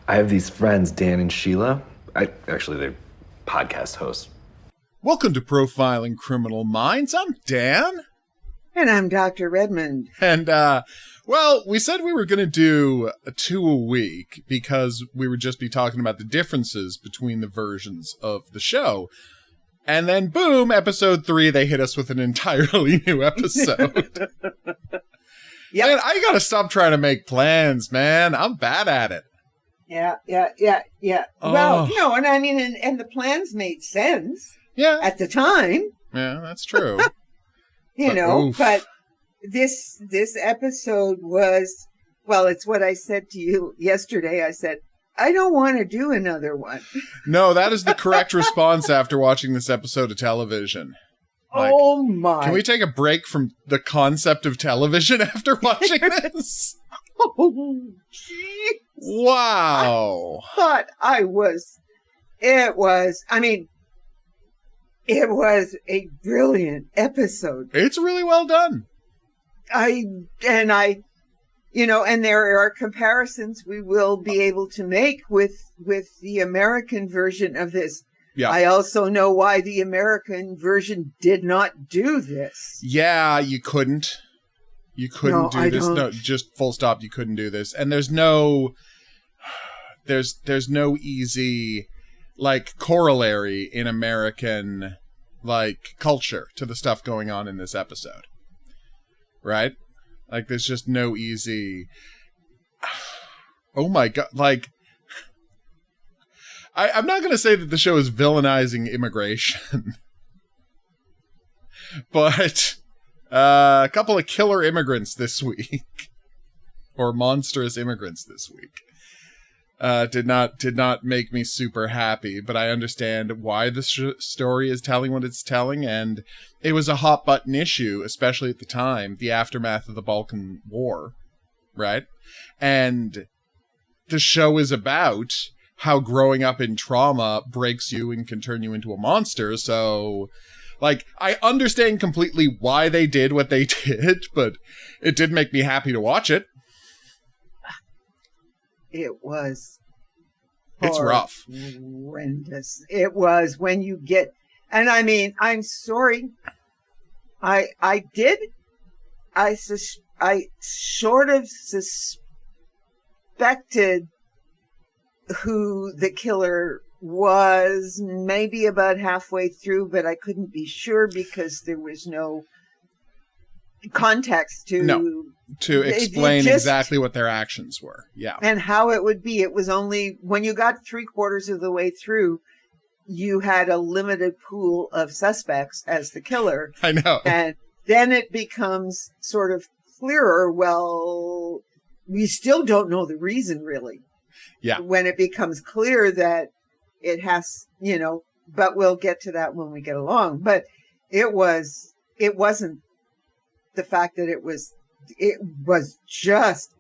I have these friends, Dan and Sheila. They're podcast hosts. Welcome to Profiling Criminal Minds. I'm Dan. And I'm Dr. Redmond. And, we said we were going to do 2 a week because we would just be talking about the differences between the versions of the show. And then, boom, episode 3, they hit us with an entirely new episode. Yep. Man, I got to stop trying to make plans, man. I'm bad at it. Yeah. Oh. Well, no, and I mean, and the plans made sense. Yeah. At the time. Yeah, that's true. But this episode was, well, it's what I said to you yesterday. I said, I don't want to do another one. No, that is the correct response after watching this episode of television. Oh my. Can we take a break from the concept of television after watching this? Oh, jeez. Wow. I thought it was a brilliant episode. It's really well done. And there are comparisons we will be able to make with the American version of this. Yeah. I also know why the American version did not do this. Yeah, you couldn't. You couldn't do this. No, just full stop. You couldn't do this. And there's no easy corollary in American culture to the stuff going on in this episode. Right? There's just no easy. Oh my God. I'm not going to say that the show is villainizing immigration, but a couple of killer immigrants this week, or monstrous immigrants this week, did not make me super happy. But I understand why the story is telling what it's telling, and it was a hot button issue, especially at the time, the aftermath of the Balkan War, right? And the show is about how growing up in trauma breaks you and can turn you into a monster. So, I understand completely why they did what they did, but it did make me happy to watch it. It was It's rough. Horrendous. It was when you get, and I mean, I'm sorry. I sort of suspected who the killer was maybe about halfway through, but I couldn't be sure because there was no context to explain exactly what their actions were. Yeah. And how it would be. It was only when you got 3/4 of the way through, you had a limited pool of suspects as the killer. I know. And then it becomes sort of clearer. Well, we still don't know the reason really. Yeah. When it becomes clear that it has, but we'll get to that when we get along. But it wasn't the fact that it was just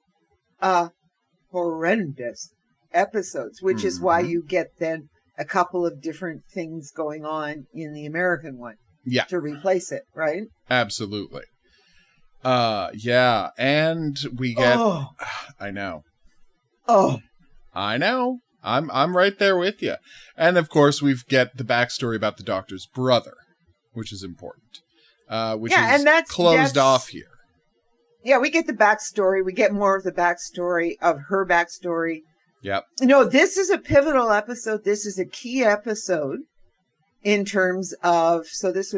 horrendous episodes, which is why you get then a couple of different things going on in the American one. Yeah. To replace it, right? Absolutely. Yeah. And we get, I know. I know. I'm right there with you. And of course, we get the backstory about the doctor's brother, which is important. Which is and that's closed off here. Yeah, we get the backstory. We get more of the backstory of her backstory. Yep. This is a pivotal episode. This is a key episode in terms of, so this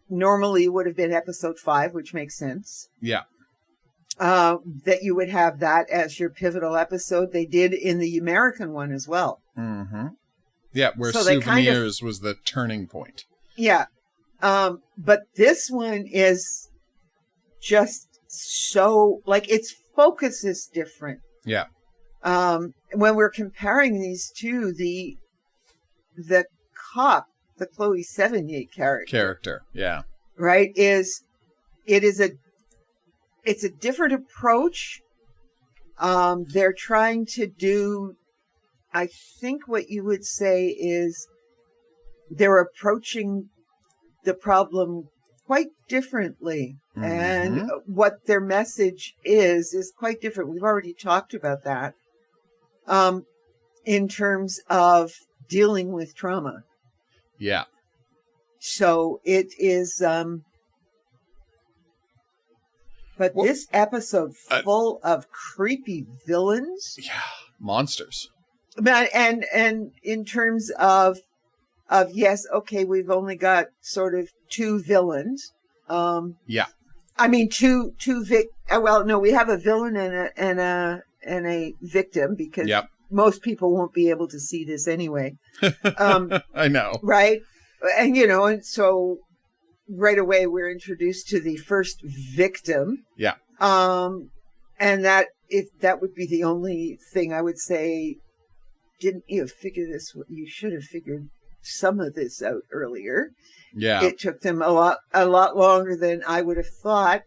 normally would have been episode 5, which makes sense. Yeah. That you would have that as your pivotal episode. They did in the American one as well. Mm-hmm. Yeah, where so Souvenirs was the turning point. Yeah. But this one is just so, its focus is different. Yeah. When we're comparing these two, the cop, the Chloe Sevigny character, yeah, right, it's a different approach. They're trying to do, I think what you would say is they're approaching the problem quite differently. Mm-hmm. And what their message is quite different. We've already talked about that. in terms of dealing with trauma. Yeah. So it is, but this episode full of creepy villains. Yeah. Monsters. But, and in terms of yes, okay, we've only got sort of two villains. Yeah. I mean, well, no, we have a villain and a victim, because most people won't be able to see this anyway. I know. Right. And, and so right away we're introduced to the first victim. Yeah. And that would be the only thing I would say, didn't you figure this? You should have figured some of this out earlier. Yeah. It took them a lot longer than I would have thought.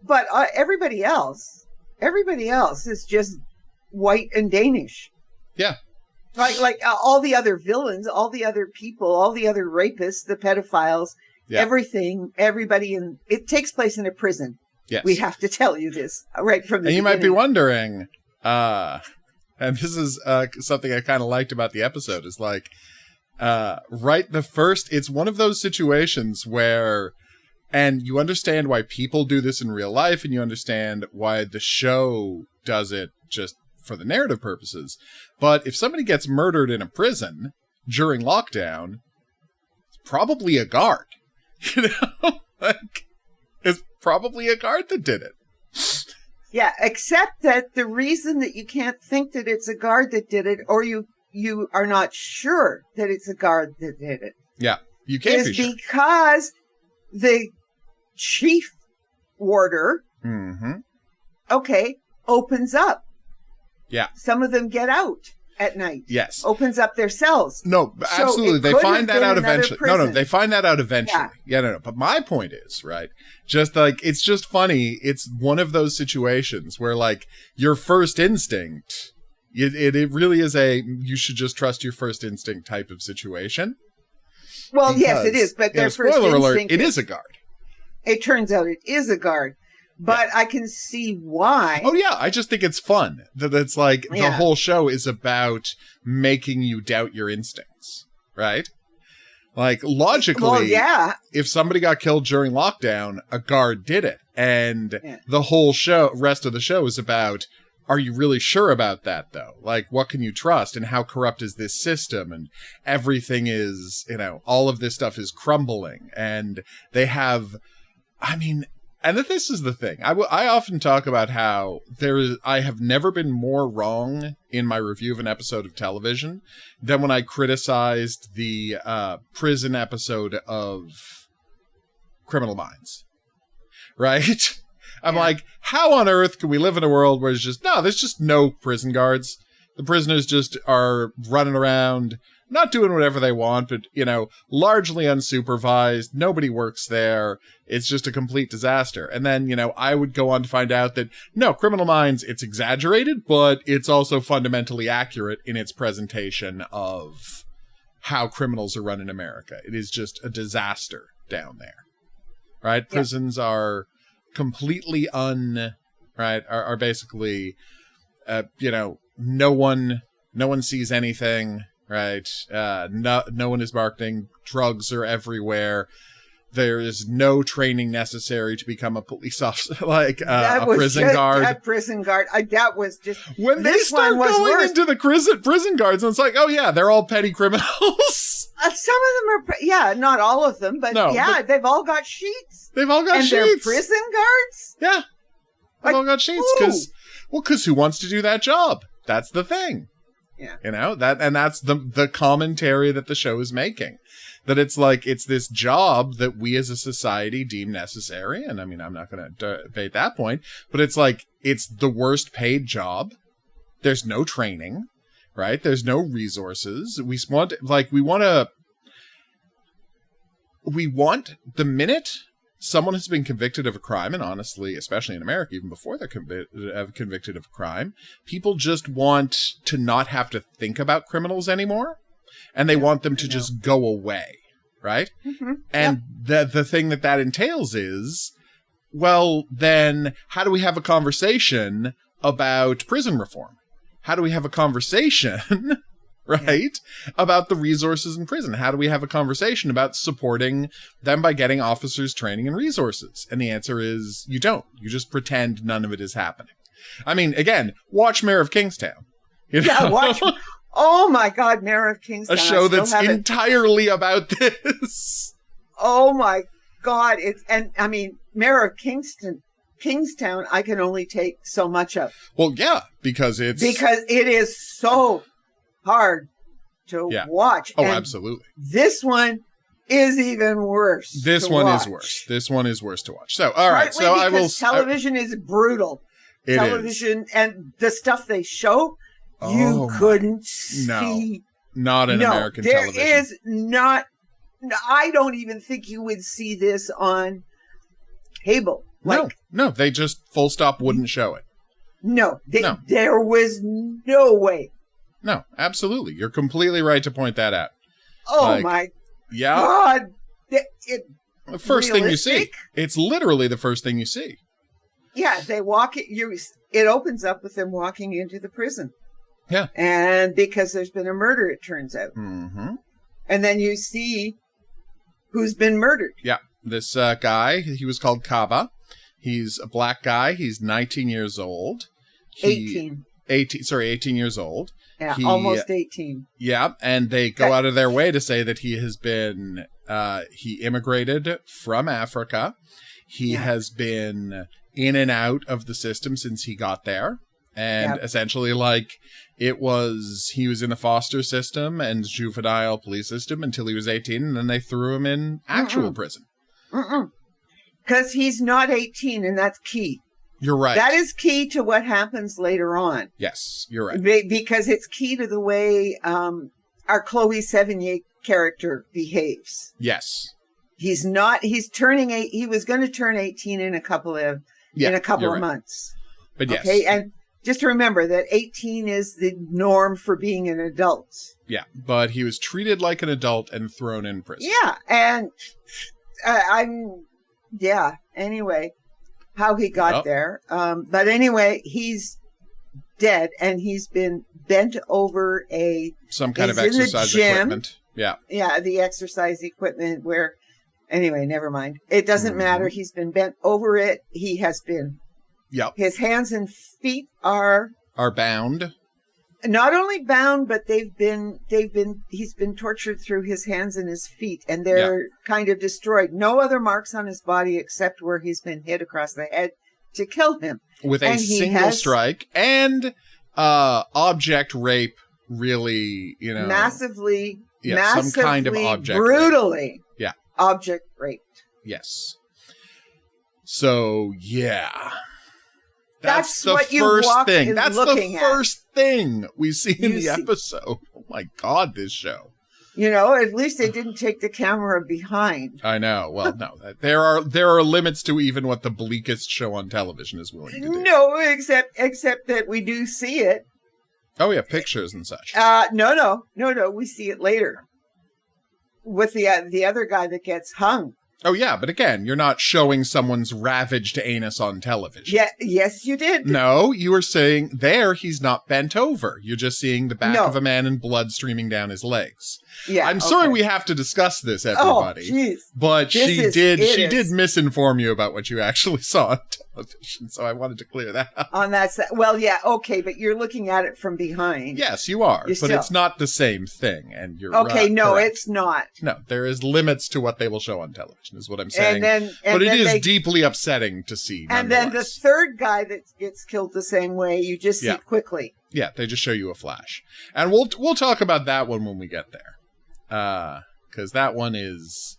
But everybody else is just white and Danish. Yeah. Like all the other villains, all the other people, all the other rapists, the pedophiles, everything, everybody it takes place in a prison. Yes. We have to tell you this right from the beginning. And you might be wondering, and this is something I kind of liked about the episode, is like, it's one of those situations where, and you understand why people do this in real life, and you understand why the show does it just for the narrative purposes. But if somebody gets murdered in a prison during lockdown, it's probably a guard. Like, it's probably a guard that did it. Yeah, except that the reason that you can't think that it's a guard that did it, or you are not sure that it's a guard that did it. Yeah, you can't be sure. Is because the chief warder, opens up. Yeah. Some of them get out at night. Yes. Opens up their cells. No, absolutely. They find that out eventually. No, they find that out eventually. Yeah, no. But my point is, right, just like, it's just funny. It's one of those situations where, like, your first instinct, it really is you should just trust your first instinct type of situation. Well, yes, it is. But their first spoiler alert, instinct, it is a guard. It turns out it is a guard. But I can see why. Oh, yeah. I just think it's fun. That it's like the whole show is about making you doubt your instincts, right? Like, logically, if somebody got killed during lockdown, a guard did it. And the whole rest of the show is about, are you really sure about that, though? Like, what can you trust? And how corrupt is this system? And everything is, all of this stuff is crumbling. And they have, and this is the thing. I often talk about how I have never been more wrong in my review of an episode of television than when I criticized the prison episode of Criminal Minds. Right? I'm like, how on earth can we live in a world where there's just no prison guards? The prisoners just are running around, not doing whatever they want, but, largely unsupervised. Nobody works there. It's just a complete disaster. And then, I would go on to find out that, no, Criminal Minds, it's exaggerated, but it's also fundamentally accurate in its presentation of how criminals are run in America. It is just a disaster down there, right? Yeah. Prisons are completely are basically, no one sees anything. Right. No one is marketing. Drugs are everywhere. There is no training necessary to become a police officer, like a prison guard. That prison guard. That was just when they start going into the prison guards, and it's like, oh yeah, they're all petty criminals. Some of them are, not all of them, but they've all got sheets. They've all got sheets. And they're prison guards. Yeah, they've all got sheets because who wants to do that job? That's the thing. Yeah. That's the commentary that the show is making. That it's like, it's this job that we as a society deem necessary. And I'm not going to debate that point, but it's like, it's the worst paid job. There's no training, right? There's no resources. We want the minute someone has been convicted of a crime, and honestly, especially in America, even before they're convicted of a crime, people just want to not have to think about criminals anymore, and they want them to just go away, right? Mm-hmm. And the thing that entails is, well, then how do we have a conversation about prison reform? how do we have a conversation, right, about the resources in prison? How do we have a conversation about supporting them by getting officers training and resources? And the answer is you don't. You just pretend none of it is happening. I mean, again, watch Mayor of Kingstown. You know? Yeah, watch. Oh my God, Mayor of Kingstown. A show that's entirely about this. Oh my God. Mayor of Kingstown, I can only take so much of. Well, yeah, because it is so hard to watch. Oh, and absolutely. This one is even worse. This one is worse. This one is worse to watch. So, all right. So I will. Television is brutal. Television and the stuff they show, you couldn't see. Not in American television. There is not. I don't even think you would see this on cable. No, they just full stop wouldn't show it. No, there was no way. No, absolutely. You're completely right to point that out. Oh my God. The first thing you see. It's literally the first thing you see. Yeah, they walk it. It opens up with them walking into the prison. Yeah. And because there's been a murder, it turns out. Mm-hmm. And then you see who's been murdered. Yeah. This guy, he was called Kaba. He's a black guy. He's 19 years old. 18 years old. Yeah, almost 18. Yeah, and they go out of their way to say that he has been, he immigrated from Africa. He has been in and out of the system since he got there. And essentially, he was in the foster system and juvenile police system until he was 18, and then they threw him in actual prison. Because he's not 18, and that's key. You're right. That is key to what happens later on. Yes, you're right. Because it's key to the way our Chloe Sevigny character behaves. Yes. He was going to turn 18 in a couple of months. But yes. Okay, and just remember that 18 is the norm for being an adult. Yeah, but he was treated like an adult and thrown in prison. Yeah, and anyway, how he got there. But anyway, he's dead, and he's been bent over some kind of exercise equipment. Yeah. Yeah, the exercise equipment where, anyway, never mind. It doesn't matter. He's been bent over it. He has been. Yep. His hands and feet are bound. Not only bound, but he's been tortured through his hands and his feet, and they're kind of destroyed. No other marks on his body except where he's been hit across the head to kill him. With a single strike and object rape, really, massively, some kind of object brutally, rape. Object raped. Yes. So, yeah. That's the what first you thing. That's the first at. Thing we see in the episode. Oh my God, this show. At least they didn't take the camera behind. I know. Well, no, there are limits to even what the bleakest show on television is willing to do. No, except that we do see it. Oh yeah, pictures and such. No. We see it later with the other guy that gets hung. Oh, yeah, but again, you're not showing someone's ravaged anus on television. Yeah, yes, you did. No, you were saying there he's not bent over. You're just seeing the back of a man and blood streaming down his legs. Yeah, I'm sorry we have to discuss this, everybody. Oh, jeez. But she did misinform you about what you actually saw on television, so I wanted to clear that up. On that side. Well, yeah, okay, but you're looking at it from behind. Yes, you are, but it's not the same thing, and you're okay, no, correct. It's not. No, there is limits to what they will show on television, is what I'm saying. But it is deeply upsetting to see, and then the third guy that gets killed the same way, you just see quickly. Yeah, they just show you a flash. And we'll talk about that one when we get there. Because that one is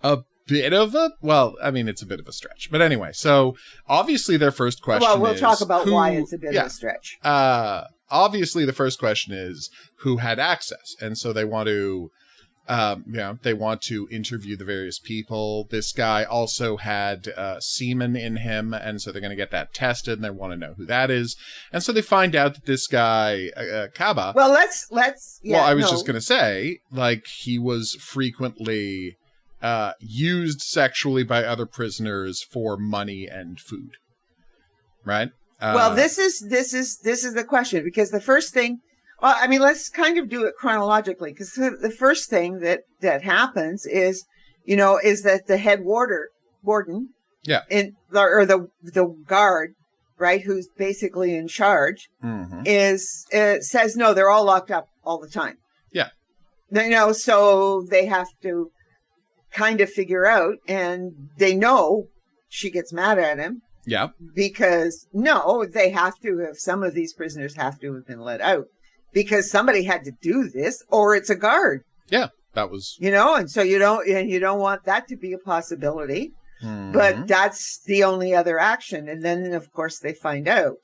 a bit of it's a bit of a stretch. But anyway, so obviously their first question is... Well, we'll talk about why it's a bit of a stretch. Obviously the first question is who had access. And so they want to... they want to interview the various people. This guy also had semen in him, and so they're going to get that tested, and they want to know who that is. And so they find out that this guy, Kaba... Well, let's... Yeah, I was just going to say, he was frequently used sexually by other prisoners for money and food. Right? Well, this is the question, because the first thing, well, I mean, let's kind of do it chronologically, because the first thing that happens is, is that the head warden, Yeah. or the guard, right, who's basically in charge, says no, they're all locked up all the time. Yeah. So they have to kind of figure out, and they know she gets mad at him. Yeah. Because they have to have, some of these prisoners have to have been let out because somebody had to do this, or it's a guard. Yeah. That was, and so you don't want that to be a possibility, but that's the only other action. And then of course they find out.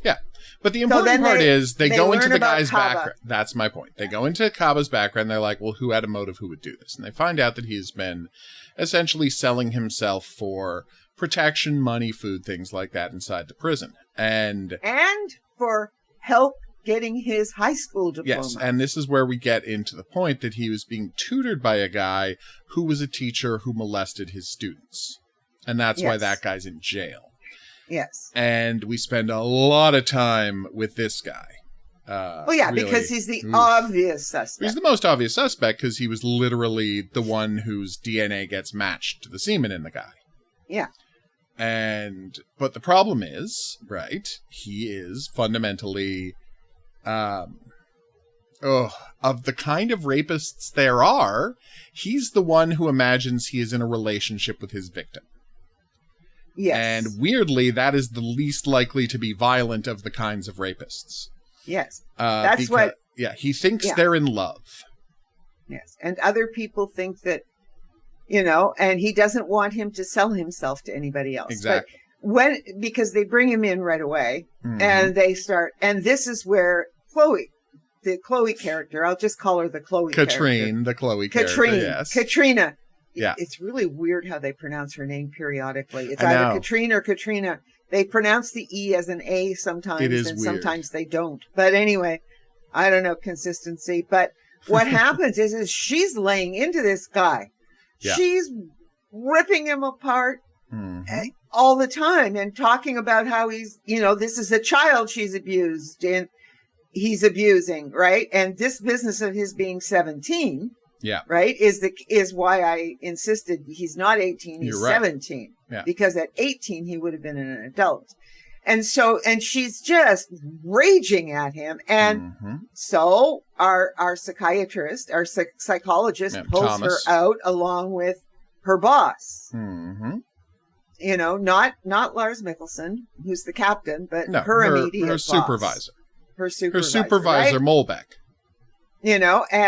Yeah. But the important part is they go into the guy's background. That's my point. They go into Kaba's background. They're like, well, who had a motive? Who would do this? And they find out that he's been essentially selling himself for protection, money, food, things like that inside the prison. And for help getting his high school diploma. Yes, and this is where we get into the point that he was being tutored by a guy who was a teacher who molested his students. And that's why that guy's in jail. Yes. And we spend a lot of time with this guy. Really, because he's the obvious suspect. He's the most obvious suspect because he was literally the one whose DNA gets matched to the semen in the guy. Yeah. But the problem is, right, he is fundamentally, of the kind of rapists there are, he's the one who imagines he is in a relationship with his victim. Yes. And weirdly, that is the least likely to be violent of the kinds of rapists. Yes. That's what... Yeah, he thinks they're in love. Yes. And other people think that, and he doesn't want him to sell himself to anybody else. Exactly. But because they bring him in right away, and they start, and this is where Chloe, the Chloe character, I'll just call her the Chloe character. The Chloe character, yes. Katrina. Yeah. It's really weird how they pronounce her name periodically. It's either Katrina or Katrina. They pronounce the E as an A sometimes, and sometimes they don't. But anyway, I don't know, consistency. But what happens is she's laying into this guy. Yeah. She's ripping him apart all the time and talking about how he's, this is a child she's abused and he's abusing, right? And this business of his being 17... Yeah. Right. Is why I insisted he's not 18, he's 17. Yeah. Because at 18, he would have been an adult. And she's just raging at him. And so our psychiatrist, our psychologist pulls Thomas. her out along with her boss. Not Lars Mikkelsen, who's the captain, but her immediate boss. Supervisor. Her supervisor. Her supervisor, right? Molbeck. And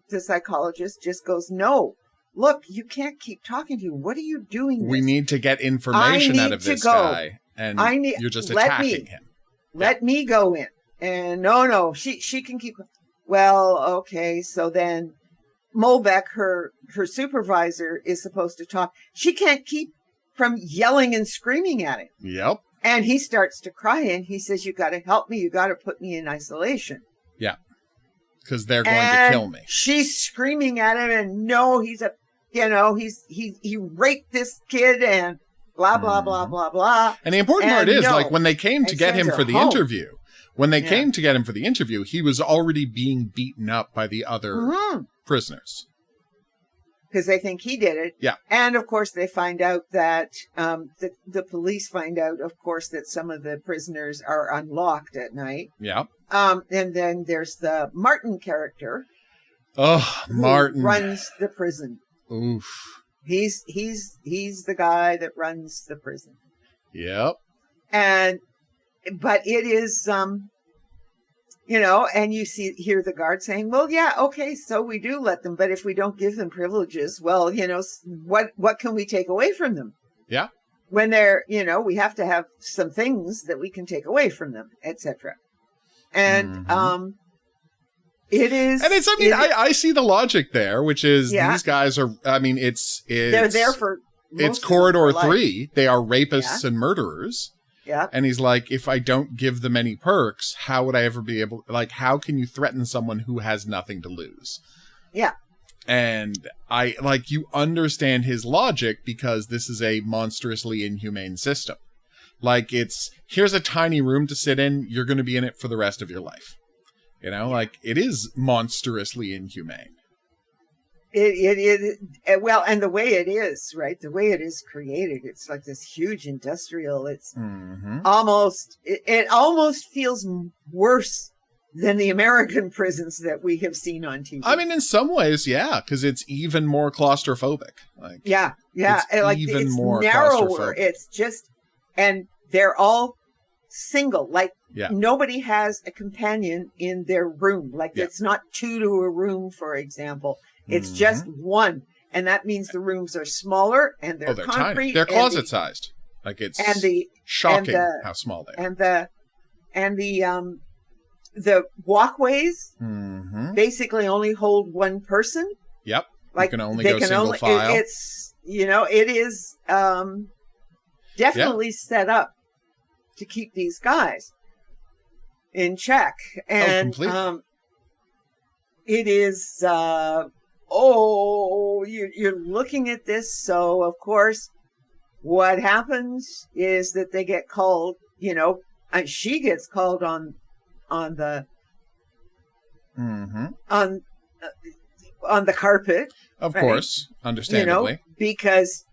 the psychologist just goes, no, look, you can't keep talking to him. What are you doing? We need to get information out of this guy. And you're just attacking him. Let me go in. And no, she can keep. Well, okay. So then Molbeck, her supervisor, is supposed to talk. She can't keep from yelling and screaming at him. Yep. And he starts to cry and he says, you got to help me. You got to put me in isolation. Yeah. Because they're going to kill me. She's screaming at him and no, he raped this kid and blah, blah, blah, blah, blah. And the important part is when they came to get him for the interview, he was already being beaten up by the other prisoners. Because they think he did it. Yeah. And, of course, they find out that the police find out, of course, that some of the prisoners are unlocked at night. Yeah. And then there's the Martin character. Oh, Martin. Runs the prison. Oof. He's the guy that runs the prison. Yep. But it is... and you hear the guard saying, well, yeah, okay, so we do let them, but if we don't give them privileges, well, what can we take away from them? Yeah. When they're, we have to have some things that we can take away from them, etc. And, it is. And it's, I see the logic there, which is these guys are, it's they're there for, it's Corridor 3. They are rapists and murderers. Yeah. And he's like, if I don't give them any perks, how would I ever be able, how can you threaten someone who has nothing to lose? Yeah. And I like, you understand his logic because this is a monstrously inhumane system. Like, here's a tiny room to sit in. You're going to be in it for the rest of your life. You know, like, it is monstrously inhumane. It well, and the way it is, right? The way it is created, it's like this huge industrial. It's almost, it almost feels worse than the American prisons that we have seen on TV. I mean, in some ways, yeah, because it's even more claustrophobic. Like, yeah, it's more narrower. It's just, and they're all single. Like, nobody has a companion in their room. Like, it's not 2 to a room, for example. It's just 1. And that means the rooms are smaller and they're concrete. Tiny. They're closet sized. Like, it's shocking how small they are. And the walkways basically only hold 1 person. Yep. Like, you can only go single file. It's, it is definitely set up to keep these guys in check. And completely. it is you're looking at this. So of course what happens is that they get called, and she gets called on the on the carpet, of course, understandably, because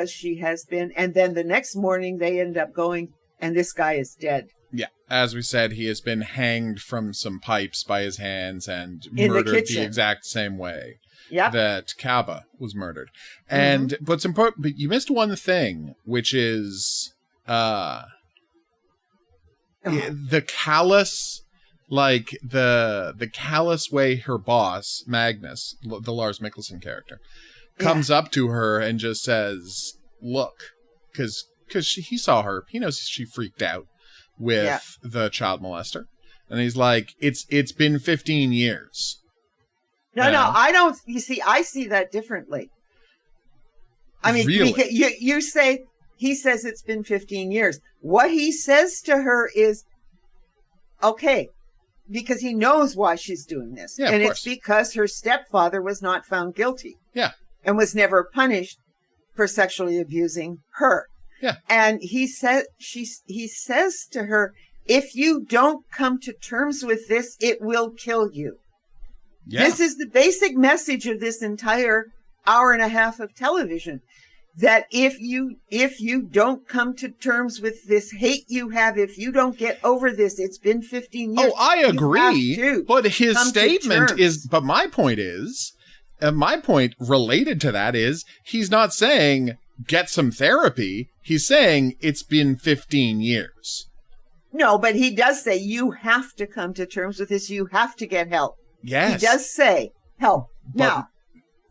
she has been. And then the next morning they end up going, and this guy is dead. Yeah, as we said, he has been hanged from some pipes by his hands and in murdered the exact same way that Kaba was murdered. And but you missed one thing, which is the callous, like the callous way her boss, Magnus, the Lars Mikkelsen character, comes up to her and just says, "Look," because he saw her, he knows she freaked out with the child molester, and he's like, it's been 15 years. No, I don't. You see, I see that differently. I mean, really? You say, he says it's been 15 years. What he says to her is, okay, because he knows why she's doing this. Yeah, and of it's course. because her stepfather was not found guilty. Yeah. And was never punished for sexually abusing her. Yeah. And he says to her, if you don't come to terms with this, it will kill you. Yeah. This is the basic message of this entire hour and a half of television. That if you don't come to terms with this hate you have, if you don't get over this, it's been 15 years. Oh, I agree. But his statement is, but my point is, my point related to that is, he's not saying get some therapy. He's saying it's been 15 years. No, but he does say you have to come to terms with this. You have to get help. Yes. He does say help. Now,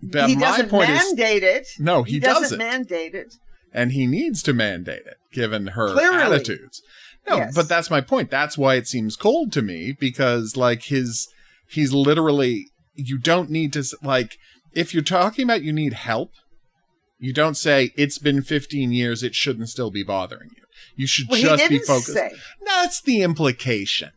he doesn't mandate it. No, he doesn't mandate it. And he needs to mandate it, given her attitudes. No, yes. But that's my point. That's why it seems cold to me, because, like, he's literally, you don't need to, like, if you're talking about you need help, you don't say, it's been 15 years, it shouldn't still be bothering you. You should just be focused. That's the implication.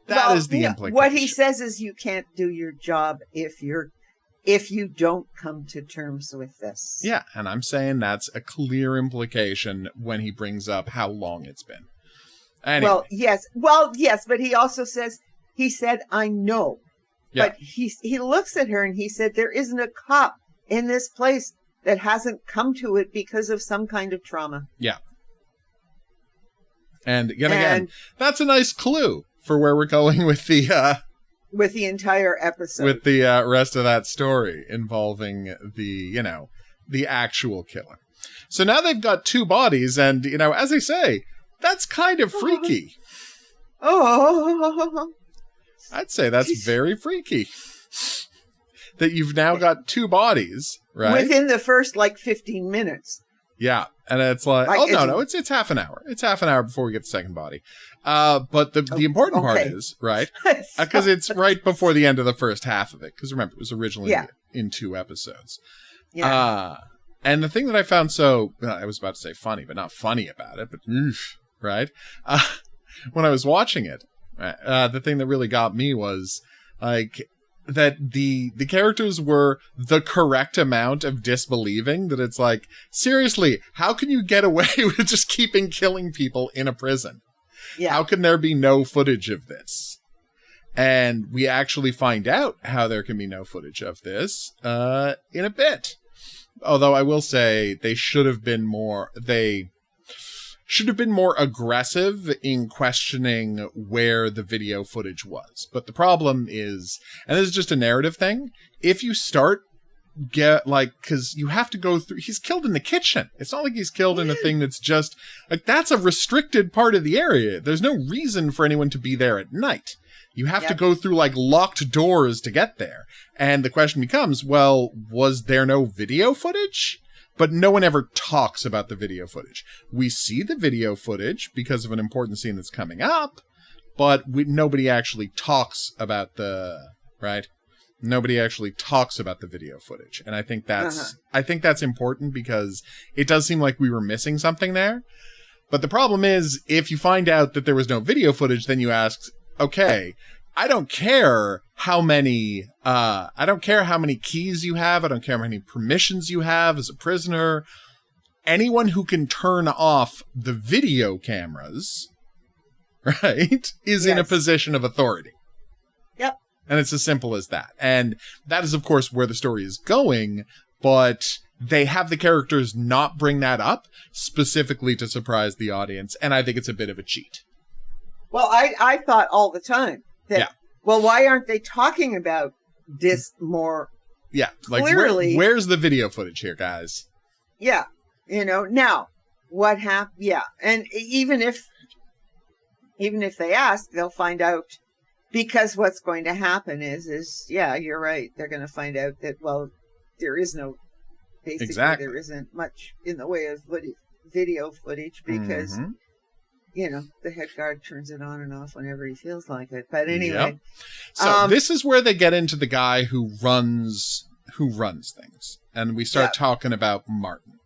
That is the implication. What he says is you can't do your job if you don't come to terms with this. Yeah, and I'm saying that's a clear implication when he brings up how long it's been. Anyway. Well, yes, but he also says, he said, I know. Yeah. But he looks at her and he said, there isn't a cop in this place that hasn't come to it because of some kind of trauma. Yeah. And again, that's a nice clue for where we're going with the entire episode, with the rest of that story involving the actual killer. So now they've got 2 bodies, and as I say, that's kind of freaky. Oh, I'd say that's very freaky. That you've now got 2 bodies, right? Within the first 15 minutes. Yeah, and it's like it's half an hour. It's half an hour before we get the second body. But the important part is, right, because it's right before the end of the first half of it, because remember, it was originally in 2 episodes. Yeah. And the thing that I found I was about to say funny, but not funny about it, but right? When I was watching it, the thing that really got me was, like, the characters were the correct amount of disbelieving, that it's like, seriously, how can you get away with just keeping killing people in a prison? Yeah. How can there be no footage of this? And we actually find out how there can be no footage of this in a bit. Although I will say they should have been more aggressive in questioning where the video footage was. But the problem is, and this is just a narrative thing, if you start because you have to go through, he's killed in the kitchen. It's not like he's killed in a thing that's just, like, that's a restricted part of the area. There's no reason for anyone to be there at night. You have to go through, like, locked doors to get there. And the question becomes, well, was there no video footage? But no one ever talks about the video footage. We see the video footage because of an important scene that's coming up, but nobody actually talks about Nobody actually talks about the video footage. And I think that's important, because it does seem like we were missing something there. But the problem is, if you find out that there was no video footage, then you ask, okay, I don't care how many keys you have. I don't care how many permissions you have as a prisoner. Anyone who can turn off the video cameras, right, is in a position of authority. Yep. And it's as simple as that. And that is, of course, where the story is going, but they have the characters not bring that up specifically to surprise the audience, and I think it's a bit of a cheat. Well, I thought all the time that, well, why aren't they talking about this more clearly? Where's the video footage here, guys? Yeah. Now, what happened? Yeah. And even if they ask, they'll find out. Because what's going to happen is you're right. They're going to find out that, well, there is no, basically there isn't much in the way of video footage, because, the head guard turns it on and off whenever he feels like it. But anyway. Yep. So this is where they get into the guy who runs things. And we start talking about Martin.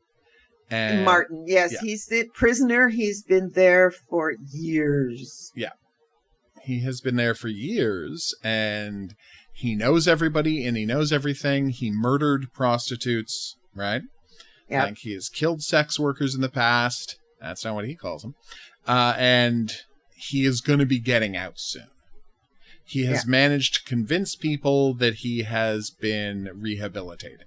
And Martin, yes. He's the prisoner. He's been there for years. Yeah. He has been there for years, and he knows everybody, and he knows everything. He murdered prostitutes, right? Yeah. Like, he has killed sex workers in the past. That's not what he calls them. And he is going to be getting out soon. He has managed to convince people that he has been rehabilitated.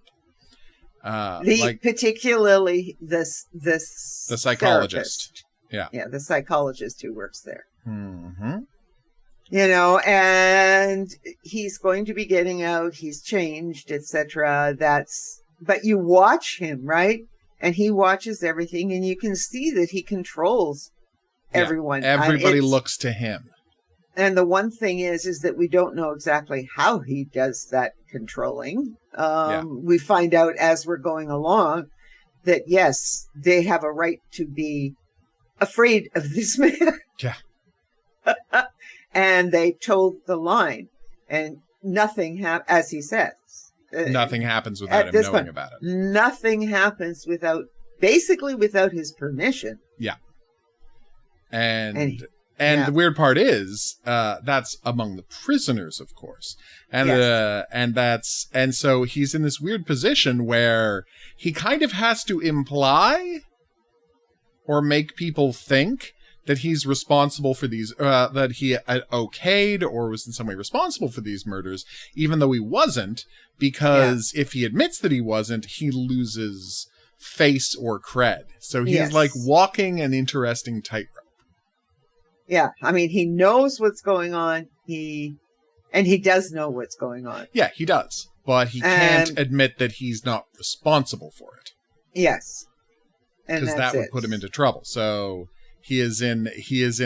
Particularly the psychologist. Therapist. Yeah, the psychologist who works there. Mm-hmm. And he's going to be getting out. He's changed, etc. But you watch him, right? And he watches everything, and you can see that he controls everyone. Everybody looks to him. And the one thing is that we don't know exactly how he does that controlling. We find out as we're going along that, yes, they have a right to be afraid of this man. Yeah. And they told the line, and nothing as he says. Nothing happens without him knowing about it. Nothing happens without his permission. Yeah. And the weird part is, that's among the prisoners, of course. And so he's in this weird position where he kind of has to imply or make people think that he's responsible for these, that he okayed or was in some way responsible for these murders, even though he wasn't, because if he admits that he wasn't, he loses face or cred. So he's like walking an interesting tightrope. Yeah, I mean, he knows what's going on. He does know what's going on. Yeah, he does. But he can't admit that he's not responsible for it. Yes. Because that would put him into trouble. So he is in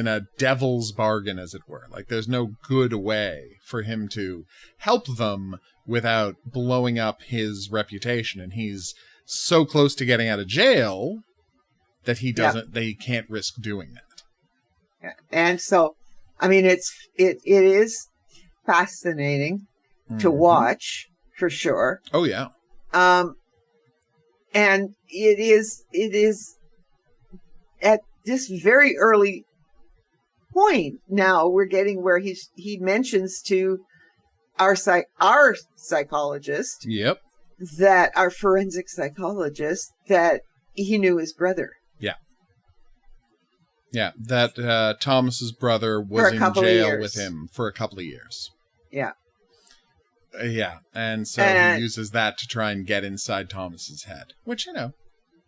a devil's bargain, as it were. Like, there's no good way for him to help them without blowing up his reputation. And he's so close to getting out of jail that he can't risk doing that. And so, I mean, it is fascinating to watch, for sure. Oh yeah. And it is at this very early point now we're getting where he mentions to our psychologist, Yep. that our forensic psychologist, that he knew his brother. Yeah, that Thomas's brother For was a in couple of jail years. with him for a couple of years. Yeah. Yeah, and so he uses that to try and get inside Thomas's head, which,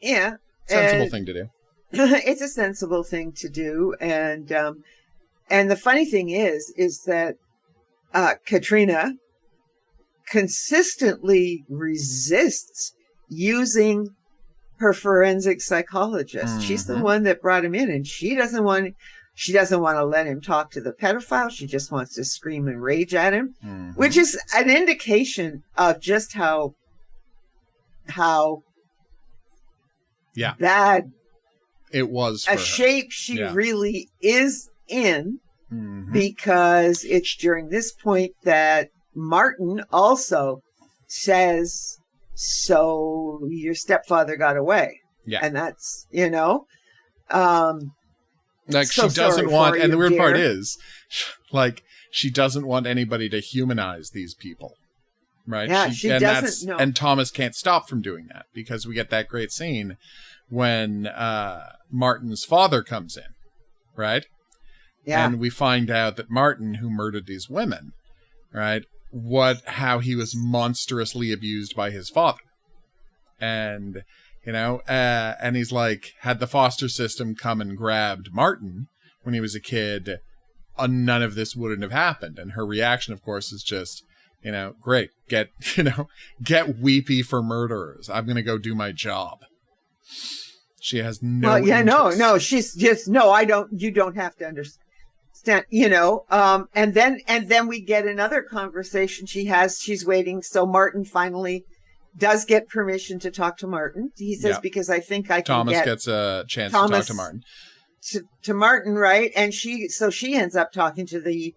Yeah. sensible thing to do. It's a sensible thing to do. And the funny thing is that Katrina consistently resists using her forensic psychologist. Mm-hmm. She's the one that brought him in, and she doesn't want to let him talk to the pedophile. She just wants to scream and rage at him, which is an indication of just how bad it was for her. shape she really is in, because it's during this point that Martin also says, so your stepfather got away. Yeah. And that's, like, so she doesn't sorry want, for and you, the weird part dear. is, like, she doesn't want anybody to humanize these people. Right? Yeah, she doesn't know. And Thomas can't stop from doing that, because we get that great scene when Martin's father comes in, right? Yeah. And we find out that Martin, who murdered these women, right, how he was monstrously abused by his father. And, and he's like, had the foster system come and grabbed Martin when he was a kid, none of this wouldn't have happened. And her reaction, of course, is just, great, get weepy for murderers. I'm going to go do my job. She has no interest. No, she's just, you don't have to understand, and then we get another conversation she's waiting. So Martin finally does get permission to talk to Martin. He says, because I think I can Thomas gets a chance to talk to Martin. To Martin, right? And she ends up talking to the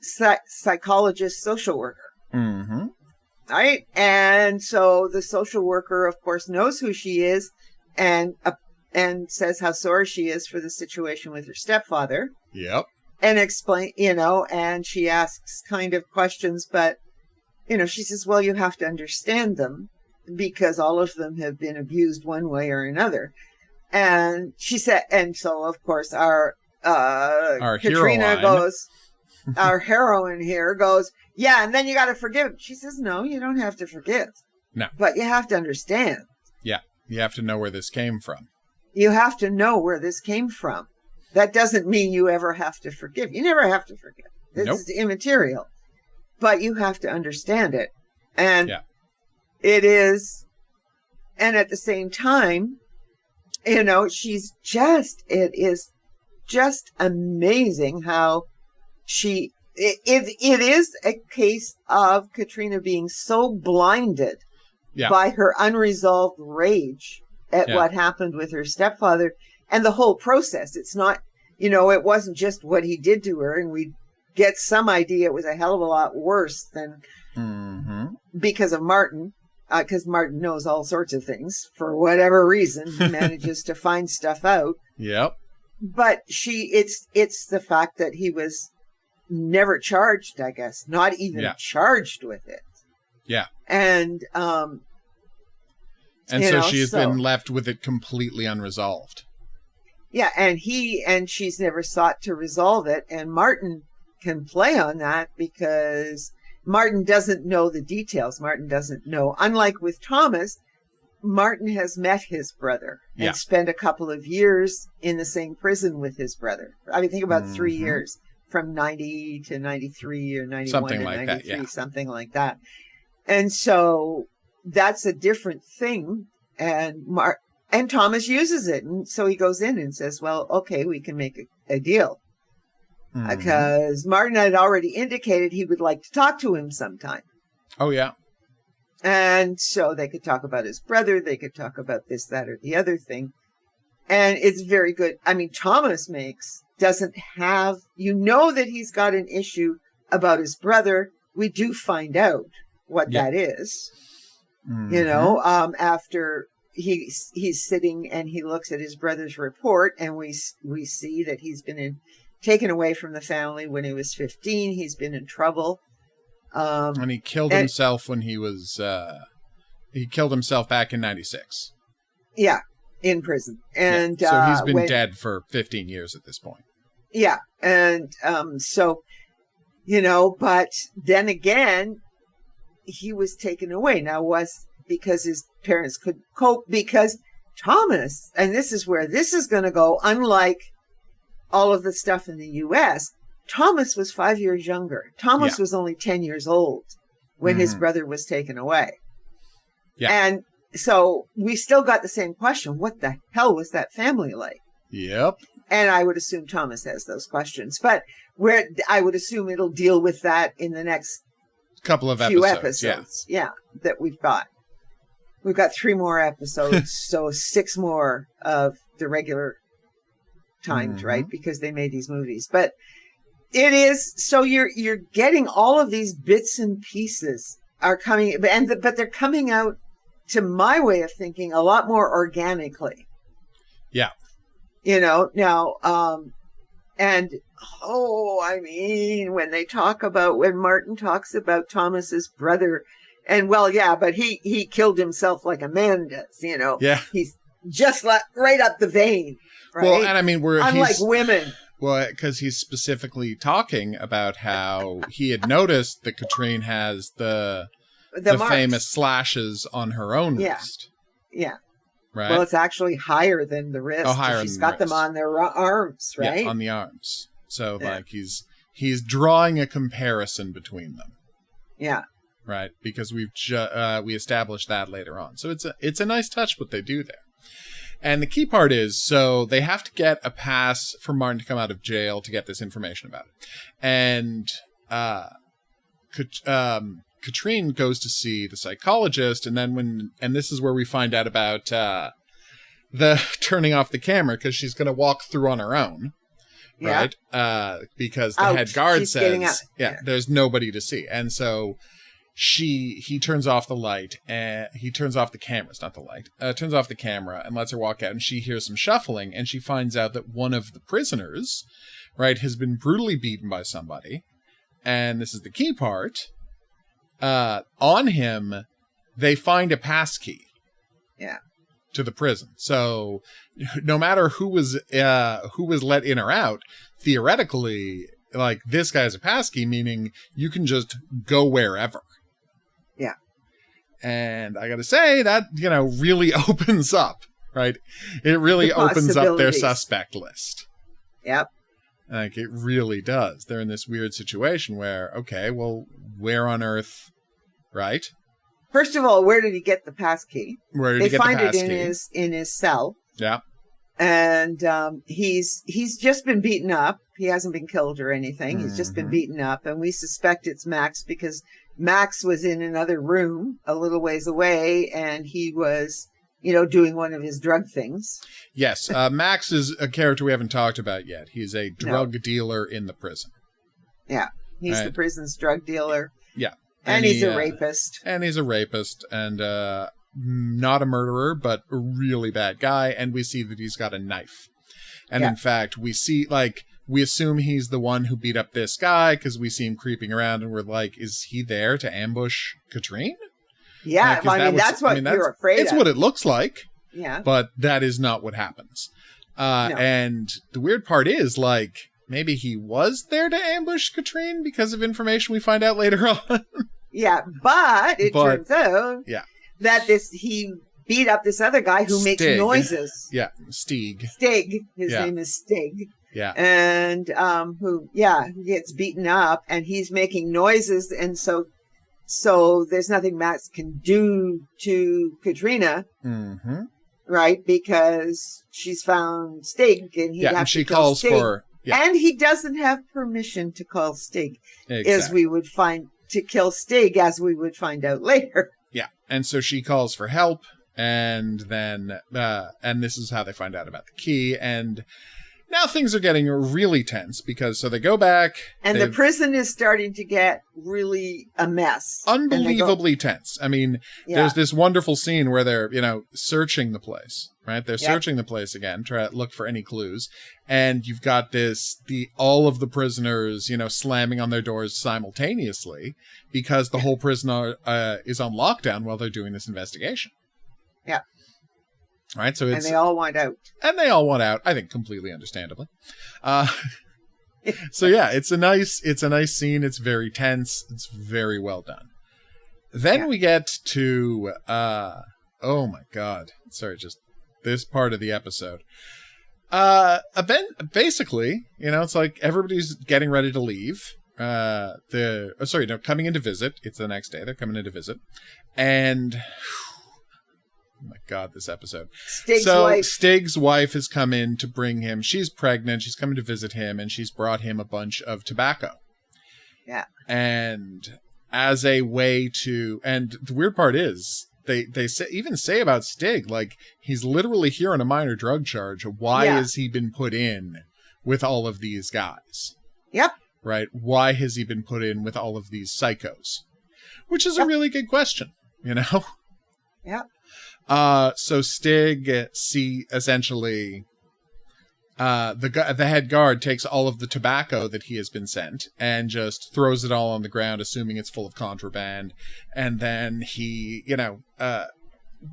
psychologist, social worker. Mm-hmm. Right? And so the social worker, of course, knows who she is and says how sorry she is for the situation with her stepfather. Yep. And explain, and she asks kind of questions, but, she says, well, you have to understand them because all of them have been abused one way or another. And she said, and so, of course, our Katrina goes, our heroine here goes, yeah, and then you got to forgive him. She says, no, you don't have to forgive. No. But you have to understand. Yeah. You have to know where this came from. You have to know where this came from. That doesn't mean you ever have to forgive. You never have to forgive. This is immaterial. But you have to understand it. And it is, and at the same time, it is just amazing how it is a case of Katrina being so blinded by her unresolved rage at what happened with her stepfather and the whole process. It's not, it wasn't just what he did to her, and we get some idea it was a hell of a lot worse than because of Martin, because Martin knows all sorts of things for whatever reason. He manages to find stuff out. Yep. But it's the fact that he was never charged, I guess, not even charged with it. Yeah. And so she has been left with it completely unresolved. Yeah, and she's never sought to resolve it. And Martin can play on that because Martin doesn't know the details. Martin doesn't know. Unlike with Thomas, Martin has met his brother and spent a couple of years in the same prison with his brother. I mean, think about 3 years, from 90 to 93 or 91 something to like 93, that, something like that. And so that's a different thing. And Thomas uses it. And so he goes in and says, well, okay, we can make a deal. Because Martin had already indicated he would like to talk to him sometime. Oh, yeah. And so they could talk about his brother. They could talk about this, that, or the other thing. And it's very good. I mean, Thomas doesn't have, that he's got an issue about his brother. We do find out what that is, after he's sitting and he looks at his brother's report, and we see that he's been taken away from the family when he was 15. He's been in trouble. And he killed himself when he killed himself back in 96. Yeah, in prison. And so he's been dead for 15 years at this point. Yeah. And so, but then again, he was taken away. Now, was because his parents could cope, because Thomas, and this is where this is going to go, unlike all of the stuff in the U.S., Thomas was 5 years younger. Thomas was only 10 years old when his brother was taken away. Yeah. And so we still got the same question. What the hell was that family like? Yep. And I would assume Thomas has those questions. But I would assume it'll deal with that in the next couple of few episodes. Yeah, that we've got. We've got 3 more episodes, so 6 more of the regular timed, right? Because they made these movies. But it is, so you're getting all of these bits and pieces are coming, but they're coming out, to my way of thinking, a lot more organically. Yeah. Now, when Martin talks about Thomas's brother, and but he killed himself like a man does, Yeah. He's just right up the vein, right? Well, and I mean, unlike women. Well, because he's specifically talking about how he had noticed that Katrine has the famous slashes on her own wrist. Yeah. Right. Well, it's actually higher than the wrist. Oh, higher. She's got them on their arms, right? Yeah, on the arms. So he's drawing a comparison between them. Yeah. Right, because we established that later on. So it's a nice touch what they do there. And the key part is, so they have to get a pass for Martin to come out of jail to get this information about it. And Katrine goes to see the psychologist, and then this is where we find out about the turning off the camera, because she's going to walk through on her own. Right? Because the head guard says, there's nobody to see. And so he turns off the light, and he turns off the cameras, not the light, turns off the camera and lets her walk out, and she hears some shuffling, and she finds out that one of the prisoners, right, has been brutally beaten by somebody. And this is the key part. On him, they find a pass key. Yeah. To the prison. So no matter who was let in or out, theoretically, like, this guy's a pass key, meaning you can just go wherever. Yeah. And I got to say that, really opens up, right? It really opens up their suspect list. Yep. Like, it really does. They're in this weird situation where, okay, well, where on earth, right? First of all, where did he get the pass key? Where did he get the pass key? They find it in his cell. Yeah. And he's just been beaten up. He hasn't been killed or anything. He's just been beaten up. And we suspect it's Max, because Max was in another room a little ways away, and he was, doing one of his drug things. Yes. Max is a character we haven't talked about yet. He's a drug dealer in the prison. Yeah. He's the prison's drug dealer. Yeah. And he's a rapist. And he's a rapist, and not a murderer, but a really bad guy. And we see that he's got a knife. And in fact, we assume he's the one who beat up this guy, because we see him creeping around, and we're like, is he there to ambush Katrine? Yeah, that's what you're afraid of. It's what it looks like. Yeah. But that is not what happens. No. And the weird part is, like, maybe he was there to ambush Katrine because of information we find out later on. Yeah, but it turns out that he beat up this other guy who makes noises. Yeah, Stig. His name is Stig. Yeah. And who gets beaten up, and he's making noises, and so there's nothing Max can do to Katrina. Mm-hmm. Right? Because she's found Stig, and she calls Stig. And he doesn't have permission to call Stig, as we would find out later. Yeah, and so she calls for help, and then and this is how they find out about the key. And Now things are getting really tense because so they go back. And the prison is starting to get really a mess. Unbelievably tense. I mean, there's this wonderful scene where they're, searching the place, right? They're searching the place again, try to look for any clues. And you've got all of the prisoners, slamming on their doors simultaneously because the whole prison is on lockdown while they're doing this investigation. Yeah. Right, so and they all want out. I think completely understandably. So yeah, it's a nice scene. It's very tense. It's very well done. Then we get to oh my god, sorry, just this part of the episode. Basically, it's like everybody's getting ready to leave. Coming in to visit. It's the next day. They're coming in to visit, and. Oh my god, this episode. Stig's wife has come in to bring him. She's pregnant. She's coming to visit him, and she's brought him a bunch of tobacco. Yeah. And as a way to, and the weird part is, they say about Stig, like, he's literally here on a minor drug charge. Why has he been put in with all of these guys? Yep. Right? Why has he been put in with all of these psychos? Which is a really good question, Yep. So Stig essentially, the head guard takes all of the tobacco that he has been sent and just throws it all on the ground, assuming it's full of contraband. And then he,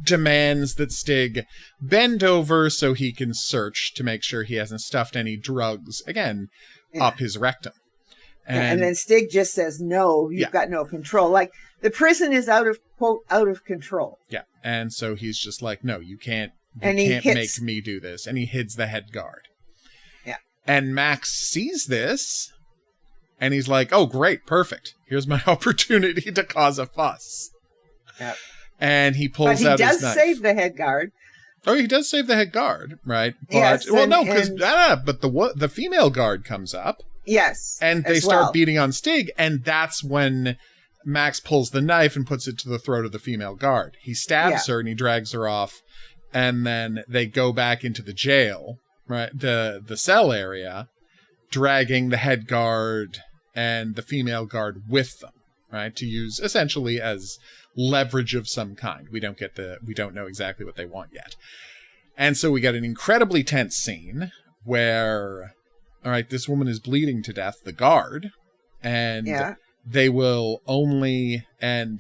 demands that Stig bend over so he can search to make sure he hasn't stuffed any drugs, up his rectum. And then Stig just says, no, you've got no control. Like, the prison is out of control. Yeah. And so he's just like, no, you can't make me do this. And he hits the head guard. Yeah. And Max sees this and he's like, oh, great, perfect. Here's my opportunity to cause a fuss. Yep. And he pulls out his knife. He does save the head guard. Oh, he does save the head guard, right? But, yes. But the female guard comes up. Yes. And they start beating on Stig. And that's when Max pulls the knife and puts it to the throat of the female guard. He stabs her and he drags her off. And then they go back into the jail, right? The cell area, dragging the head guard and the female guard with them, right? To use essentially as leverage of some kind. We don't know exactly what they want yet. And so we get an incredibly tense scene where, all right, this woman is bleeding to death, the guard, and they will only, oh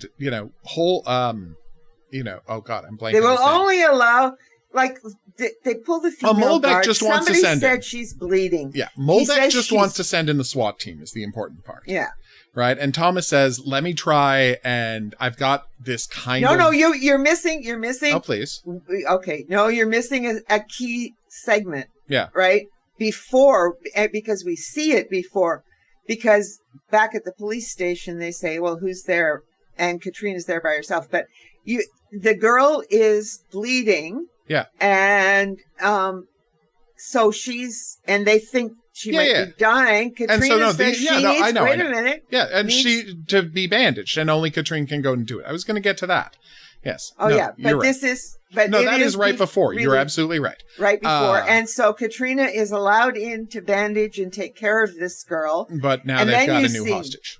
god, I'm blanking. They will only allow, like, they pull the female guard. Just wants to send said she's bleeding. Yeah, Moldek just wants to send in the SWAT team is the important part. Yeah. Right, and Thomas says, let me try, and I've got this kind of... No, you're missing... Oh, please. Okay, no, you're missing a key segment. Yeah. Right? Before, because we see it before, because back at the police station, they say, well, who's there? And Katrina's there by herself. But the girl is bleeding. Yeah. And so and they think she might be dying. Katrina says she needs, wait a minute. Yeah, and she to be bandaged, and only Katrina can go and do it. I was going to get to that. Yes. Oh, yeah, but right. this is... But no, that is right before. Really, you're absolutely right. Right before. And so Katrina is allowed in to bandage and take care of this girl. But now they've got a new hostage.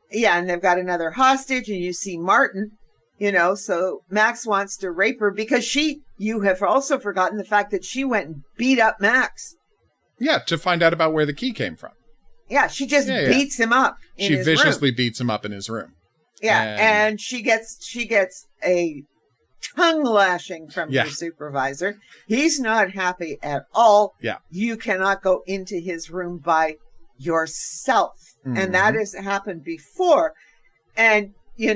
Yeah, and they've got another hostage, and you see Martin, so Max wants to rape her because you have also forgotten the fact that she went and beat up Max. Yeah, to find out about where the key came from. Yeah, she just beats him up in his room. She viciously beats him up in his room. Yeah, and she gets a tongue lashing from her supervisor. He's not happy at all. Yeah. You cannot go into his room by yourself. Mm-hmm. And that has happened before. And, she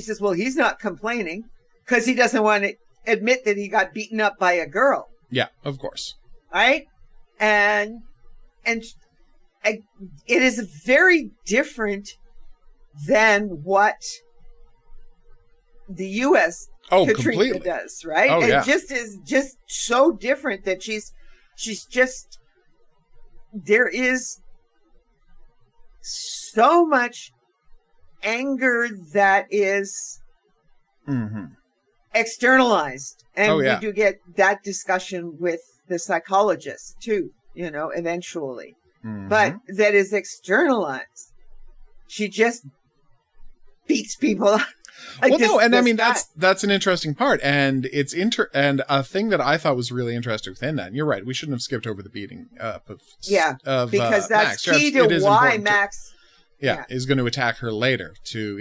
says, well, he's not complaining because he doesn't want to admit that he got beaten up by a girl. Yeah, of course. Right? And it is very different than what the U.S. Katrina completely does, right? Oh, it just is just so different that she's just, there is so much anger that is externalized. And we do get that discussion with the psychologist too, eventually. Mhm. But that is externalized. She just beats people up. Well, no, and I mean that's an interesting part, and it's and a thing that I thought was really interesting within that. And you're right, we shouldn't have skipped over the beating up of because that's Max. key to why Max is going to attack her later to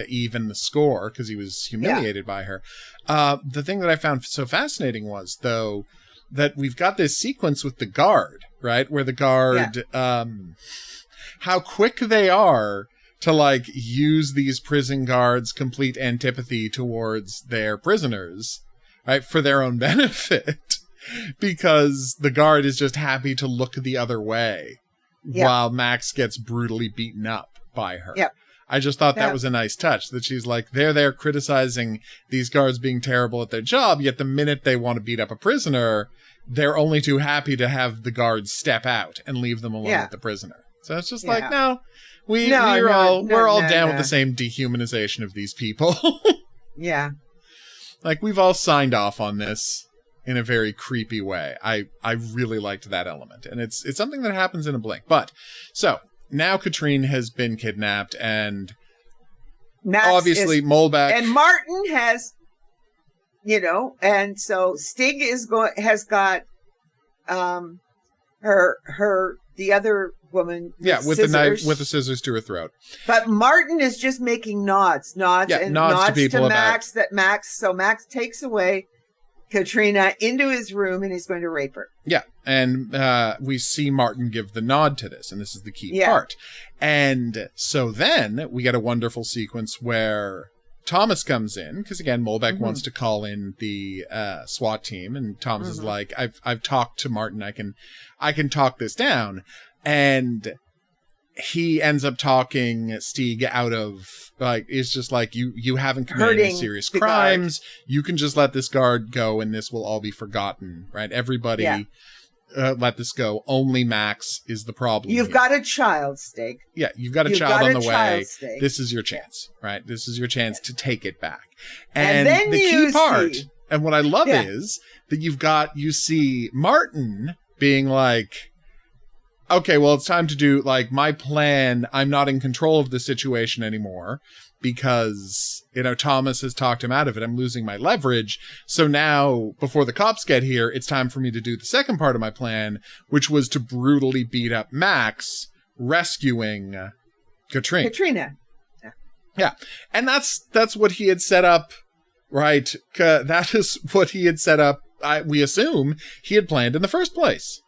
even the score because he was humiliated by her. The thing that I found so fascinating was though that we've got this sequence with the guard, right, where the guard how quick they are to like use these prison guards' complete antipathy towards their prisoners, right, for their own benefit, because the guard is just happy to look the other way while Max gets brutally beaten up by her. Yep. I just thought that was a nice touch, that she's like, they're there criticizing these guards being terrible at their job, yet the minute they want to beat up a prisoner, they're only too happy to have the guards step out and leave them alone with the prisoner. So it's just like, no. We're all down with the same dehumanization of these people. Yeah. Like, we've all signed off on this in a very creepy way. I really liked that element. And it's something that happens in a blink. But, so, now Katrine has been kidnapped, and Max obviously Molbeck... And Martin has, and so Stig has got the other woman with the knife, with the scissors to her throat. But Martin is just making nods to people to Max so Max takes away Katrina into his room and he's going to rape her. Yeah, and we see Martin give the nod to this, and this is the key part. And so then we get a wonderful sequence where Thomas comes in, because again, Molbeck wants to call in the SWAT team, and Thomas is like, I've talked to Martin, I can talk this down. And he ends up talking Stieg out of, like, it's just like, you haven't committed any serious crimes. You can just let this guard go and this will all be forgotten, right? Everybody let this go. Only Max is the problem. You've got a child, Stig. Yeah, you've got a child on the way. This is your chance, right? This is your chance to take it back. And then the key part, and what I love is that you see Martin being like, okay, well, it's time to do, like, my plan. I'm not in control of the situation anymore because, Thomas has talked him out of it. I'm losing my leverage. So now, before the cops get here, it's time for me to do the second part of my plan, which was to brutally beat up Max, rescuing Katrina. Yeah. And that's what he had set up, right? That is what he had set up, we assume, he had planned in the first place.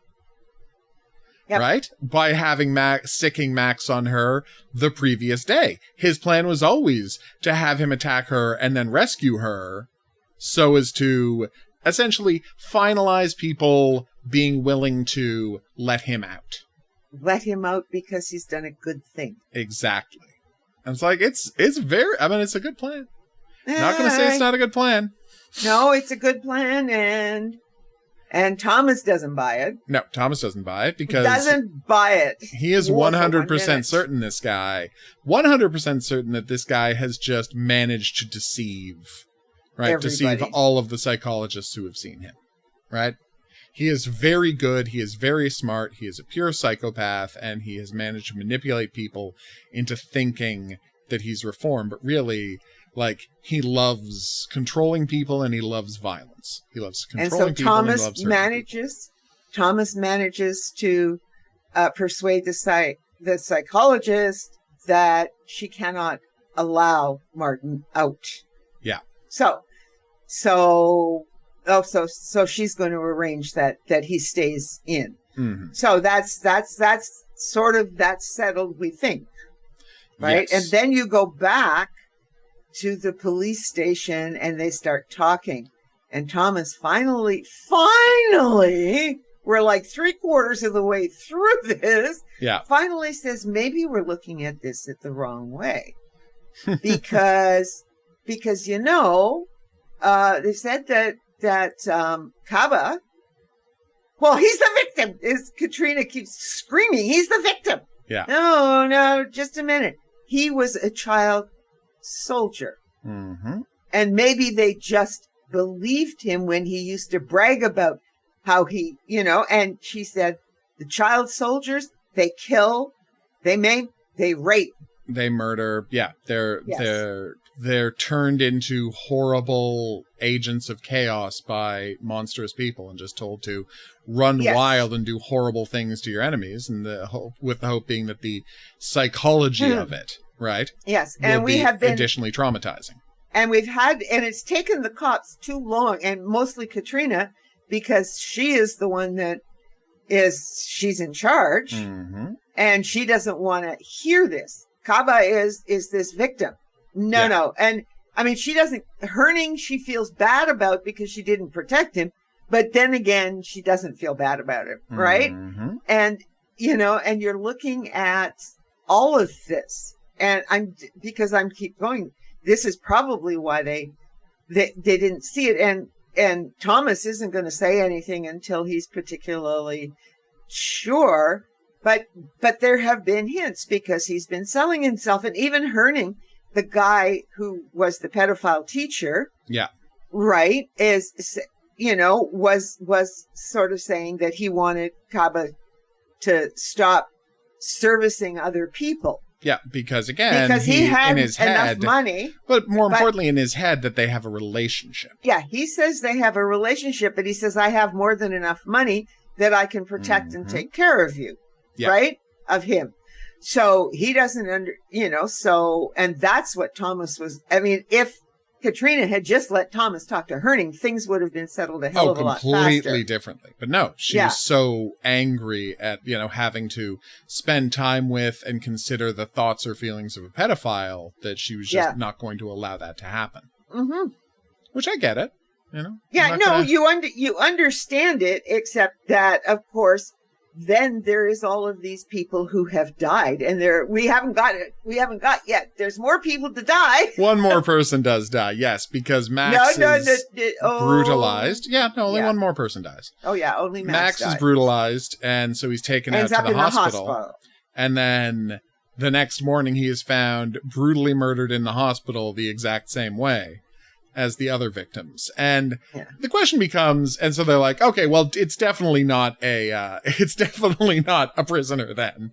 Yep. Right? By having sicking Max on her the previous day. His plan was always to have him attack her and then rescue her so as to essentially finalize people being willing to let him out. Let him out because he's done a good thing. Exactly. And it's like, it's very, it's a good plan. Not going to say it's not a good plan. No, it's a good plan, and Thomas doesn't buy it. No, Thomas doesn't buy it because... Doesn't buy it. He is 100% certain, this guy. 100% certain that this guy has just managed to deceive, right? Everybody. Deceive all of the psychologists who have seen him, right? He is very good. He is very smart. He is a pure psychopath, and he has managed to manipulate people into thinking that he's reformed, but really... Like, he loves controlling people and he loves violence. He loves controlling people and he loves hurting people. Thomas manages to persuade the psychologist that she cannot allow Martin out. Yeah. So she's going to arrange that he stays in. Mm-hmm. So that's settled, we think. Right? Yes. And then you go back to the police station and they start talking, and Thomas finally we're like 3/4 of the way through this, finally says, maybe we're looking at this the wrong way because they said that Kaba, well, he's the victim. Katrina keeps screaming, he's the victim. No, just a minute, he was a child soldier. And maybe they just believed him when he used to brag about how he, and she said, the child soldiers, they kill, they maim, they rape. They murder. Yeah. Yes. They're turned into horrible agents of chaos by monstrous people and just told to run Yes. wild and do horrible things to your enemies. And with the hope being that the psychology of it, right? Yes. will And we be have been additionally traumatizing. And it's taken the cops too long, and mostly Katrina, because she is the one she's in charge, and she doesn't want to hear this. Kaba is this victim. No. And I mean, Herning, she feels bad about because she didn't protect him, but then again, she doesn't feel bad about it, right? And, and you're looking at all of this, and I'm keep going. This is probably why they didn't see it. And Thomas isn't going to say anything until he's particularly sure. But there have been hints because he's been selling himself. And even Herning, the guy who was the pedophile teacher. Yeah. Right. Was sort of saying that he wanted Kaba to stop servicing other people. Yeah, because again, he had in his head, enough money. But more importantly, in his head, that they have a relationship. Yeah, he says they have a relationship, but he says, I have more than enough money that I can protect and take care of you, right? Of him. So he doesn't and that's what Thomas was. I mean, if Katrina had just let Thomas talk to Herning, things would have been settled a hell of a lot faster. Completely differently. But no, she was so angry at, having to spend time with and consider the thoughts or feelings of a pedophile that she was just not going to allow that to happen. Mm-hmm. Which I get it, Yeah, no, you understand it, except that, of course, then there is all of these people who have died, and we haven't got yet. There's more people to die. One more person does die, yes, because Max is brutalized. Yeah, no, only one more person dies. Oh yeah, only Max died. is brutalized, and so he's taken out to the hospital. And then the next morning he is found brutally murdered in the hospital the exact same way as the other victims. And the question becomes, and so they're like, okay, well, it's definitely not a prisoner then.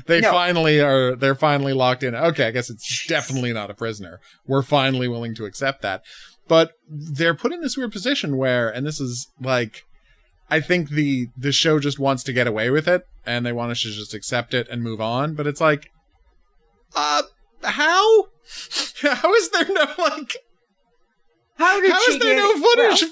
They're finally locked in. Okay, I guess it's definitely not a prisoner. We're finally willing to accept that. But they're put in this weird position where, and this is like, I think the show just wants to get away with it, and they want us to just accept it and move on. But it's like, how? How is there no, like... How is there no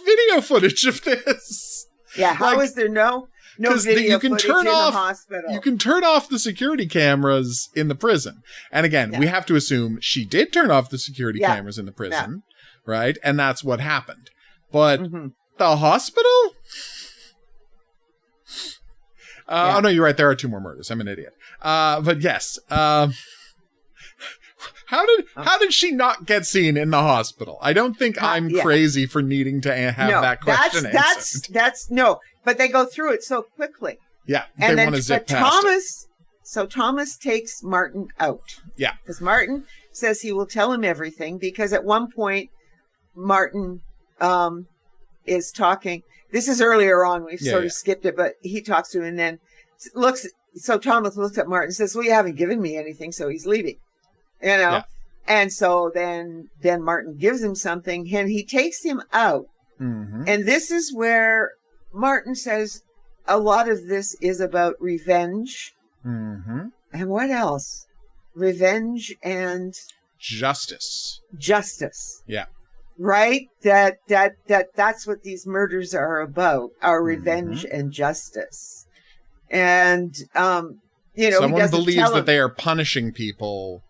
video footage of this? Yeah, how is there no video footage in the hospital? You can turn off the security cameras in the prison. And again, we have to assume she did turn off the security cameras in the prison, right? And that's what happened. But the hospital? Oh, no, you're right. There are 2 more murders. I'm an idiot. But yes. How did she not get seen in the hospital? I don't think I'm crazy for needing to have that question answered. That's no, but they go through it so quickly. Yeah, and they want to zip past it. So Thomas takes Martin out. Yeah. Because Martin says he will tell him everything, because at one point Martin is talking. This is earlier on. We've sort of skipped it, but he talks to him and then so Thomas looks at Martin and says, well, you haven't given me anything, so he's leaving. And so then Martin gives him something and he takes him out. Mm-hmm. And this is where Martin says a lot of this is about revenge. Mm-hmm. And what else? Revenge and justice. Yeah. Right? That's what these murders are about, our revenge and justice. And, someone believes that they are punishing people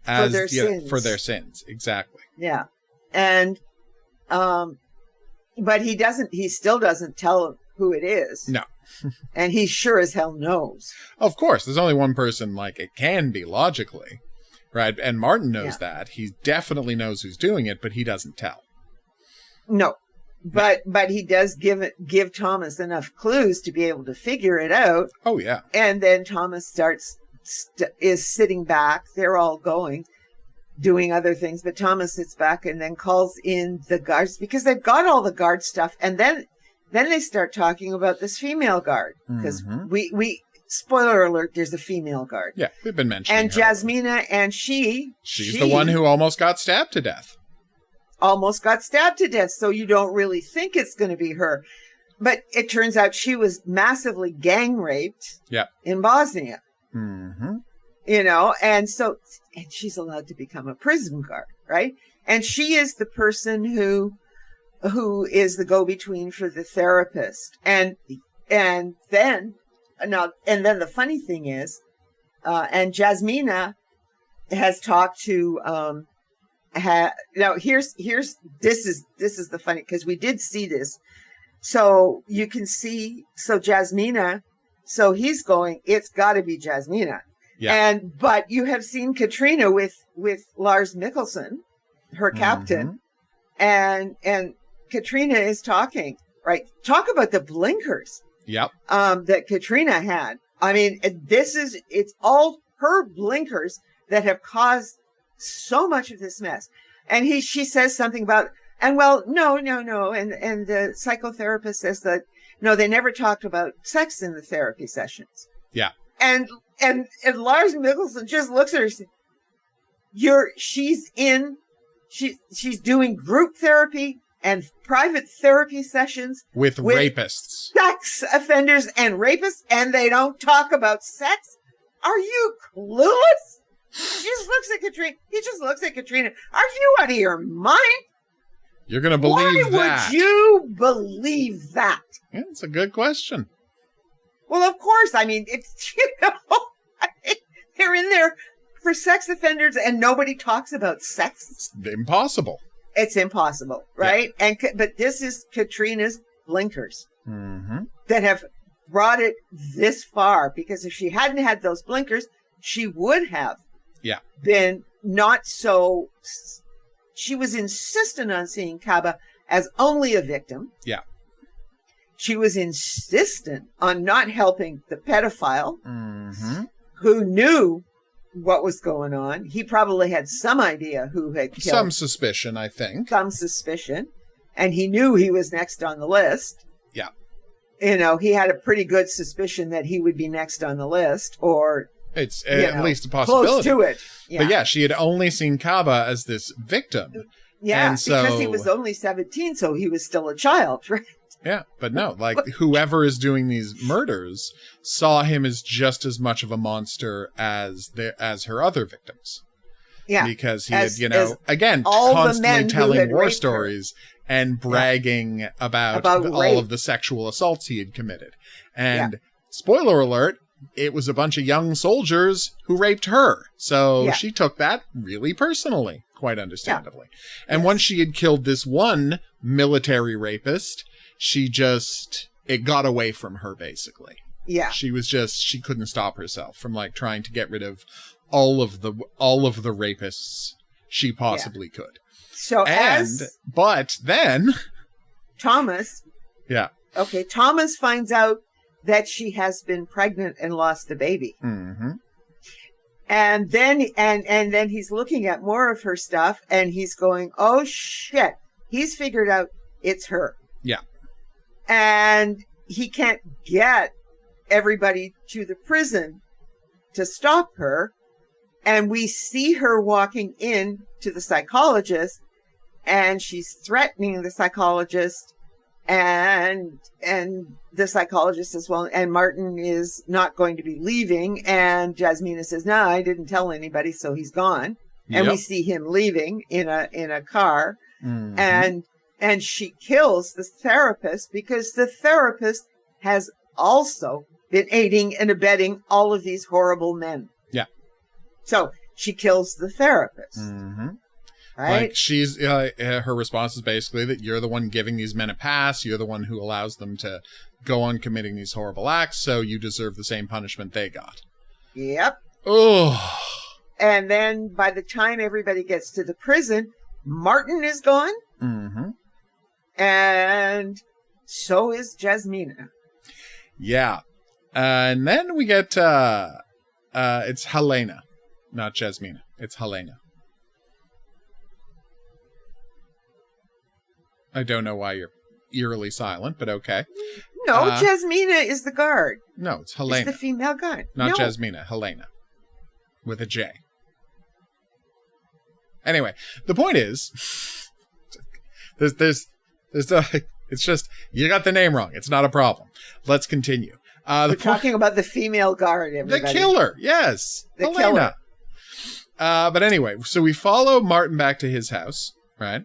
for their sins. For their sins, exactly. Yeah. And, but he still doesn't tell who it is. No. And he sure as hell knows. Of course, there's only one person, like, it can be logically, right? And Martin knows that. He definitely knows who's doing it, but he doesn't tell. No. But he does give Thomas enough clues to be able to figure it out. Oh, yeah. And then Thomas is sitting back. They're all doing other things, but Thomas sits back and then calls in the guards because they've got all the guard stuff. And then then they start talking about this female guard because Mhm. we spoiler alert, there's a female guard. Yeah, we've been mentioning And her. Jasmina, and she's the one who almost got stabbed to death. almost got stabbed to death. So you don't really think it's going to be her. But it turns out she was massively gang raped Yeah. in Bosnia, Mm-hmm. and she's allowed to become a prison guard, right? And she is the person who is the go-between for the therapist. And then the funny thing is, and Jasmina has talked to, this is the funny, because we did see this. So you can see, Jasmina, so he's going, it's got to be Jasmina. Yeah. But you have seen Katrina with Lars Mikkelsen, her captain, and Katrina is talking, right? Talk about the blinkers. Yep. That Katrina had. I mean, it's all her blinkers that have caused so much of this mess. And she says something about, and well, no. And the psychotherapist says that, no, they never talked about sex in the therapy sessions. Yeah. And Lars Mikkelsen just looks at her and says, she's doing group therapy and private therapy sessions with rapists, sex offenders and rapists, and they don't talk about sex. Are you clueless? He just looks at Katrina. Are you out of your mind? You're going to believe that. Why would you believe that? Yeah, it's a good question. Well, of course. I mean, it's, they're in there for sex offenders and nobody talks about sex. It's impossible. It's impossible, right? Yeah. But this is Katrina's blinkers that have brought it this far, because if she hadn't had those blinkers, she would have been not so... She was insistent on seeing Kaba as only a victim. Yeah. She was insistent on not helping the pedophile who knew what was going on. He probably had some idea who had killed. Some suspicion, I think. Some suspicion. And he knew he was next on the list. Yeah. He had a pretty good suspicion that he would be next on the list, or... It's at least a possibility. Close to it. Yeah. But yeah, she had only seen Kaba as this victim. Yeah, and so, because he was only 17, so he was still a child, right? Yeah, but no, like whoever is doing these murders saw him as just as much of a monster as her other victims. Yeah. Because he had, again, constantly telling war stories and bragging about all of the sexual assaults he had committed. And spoiler alert, it was a bunch of young soldiers who raped her. So she took that really personally, quite understandably. And once she had killed this one military rapist, it got away from her, basically. Yeah. She couldn't stop herself from trying to get rid of all of the rapists she possibly could. But then Thomas. Yeah. Okay. Thomas finds out that she has been pregnant and lost the baby. Mm-hmm. And then he's looking at more of her stuff and he's going, oh shit. He's figured out it's her. Yeah. And he can't get everybody to the prison to stop her. And we see her walking in to the psychologist and she's threatening the psychologist. And the psychologist says, well, and Martin is not going to be leaving. And Jasmina says, no, I didn't tell anybody. So he's gone. Yep. And we see him leaving in a car. Mm-hmm. And she kills the therapist because the therapist has also been aiding and abetting all of these horrible men. Yeah. So she kills the therapist. Mm-hmm. Right? She's her response is basically that you're the one giving these men a pass. You're the one who allows them to go on committing these horrible acts. So you deserve the same punishment they got. Yep. Oh. And then by the time everybody gets to the prison, Martin is gone. Mm-hmm. And so is Jasmina. Yeah. And then we get, it's Helena, not Jasmina. It's Helena. I don't know why eerily silent, but okay. No, Jasmina is the guard. No, it's Helena. It's the female guard. Not no. Jasmina, Helena. With a J. Anyway, the point is, it's just, you got the name wrong. It's not a problem. Let's continue. We're talking about the female guard, everybody. The killer, yes. The Helena. killer. But anyway, so we follow Martin back to his house, right?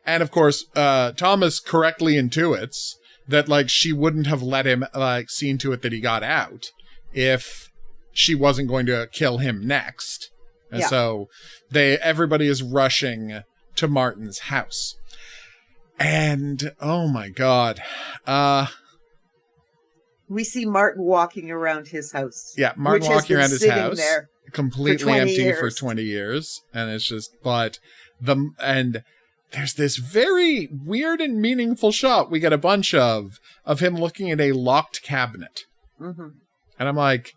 And of course, Thomas correctly intuits that, like, she wouldn't have let him, like, seen to it that he got out if she wasn't going to kill him next. And so everybody is rushing to Martin's house. And, oh my God. We see Martin walking around his house. Yeah, Martin walking around his house. There completely empty for 20 years. And it's just, and there's this very weird and meaningful shot we get a bunch of him looking at a locked cabinet. Mm-hmm. And I'm like,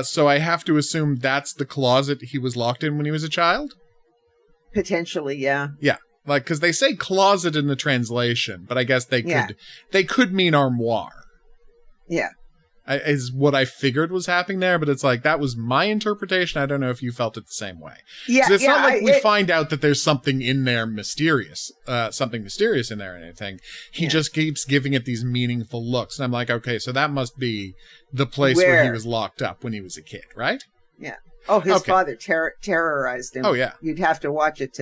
so I have to assume that's the closet he was locked in when he was a child? Potentially, yeah. Yeah, like, because they say closet in the translation, but I guess they could mean armoire. Yeah. Is what I figured was happening there, but it's like, that was my interpretation. I don't know if you felt it the same way. Yeah, it's not like we find out that there's something in there mysterious in there or anything. He just keeps giving it these meaningful looks. And I'm like, okay, so that must be the place where he was locked up when he was a kid, right? Yeah. Oh, his father terrorized him. Oh, yeah. You'd have to watch it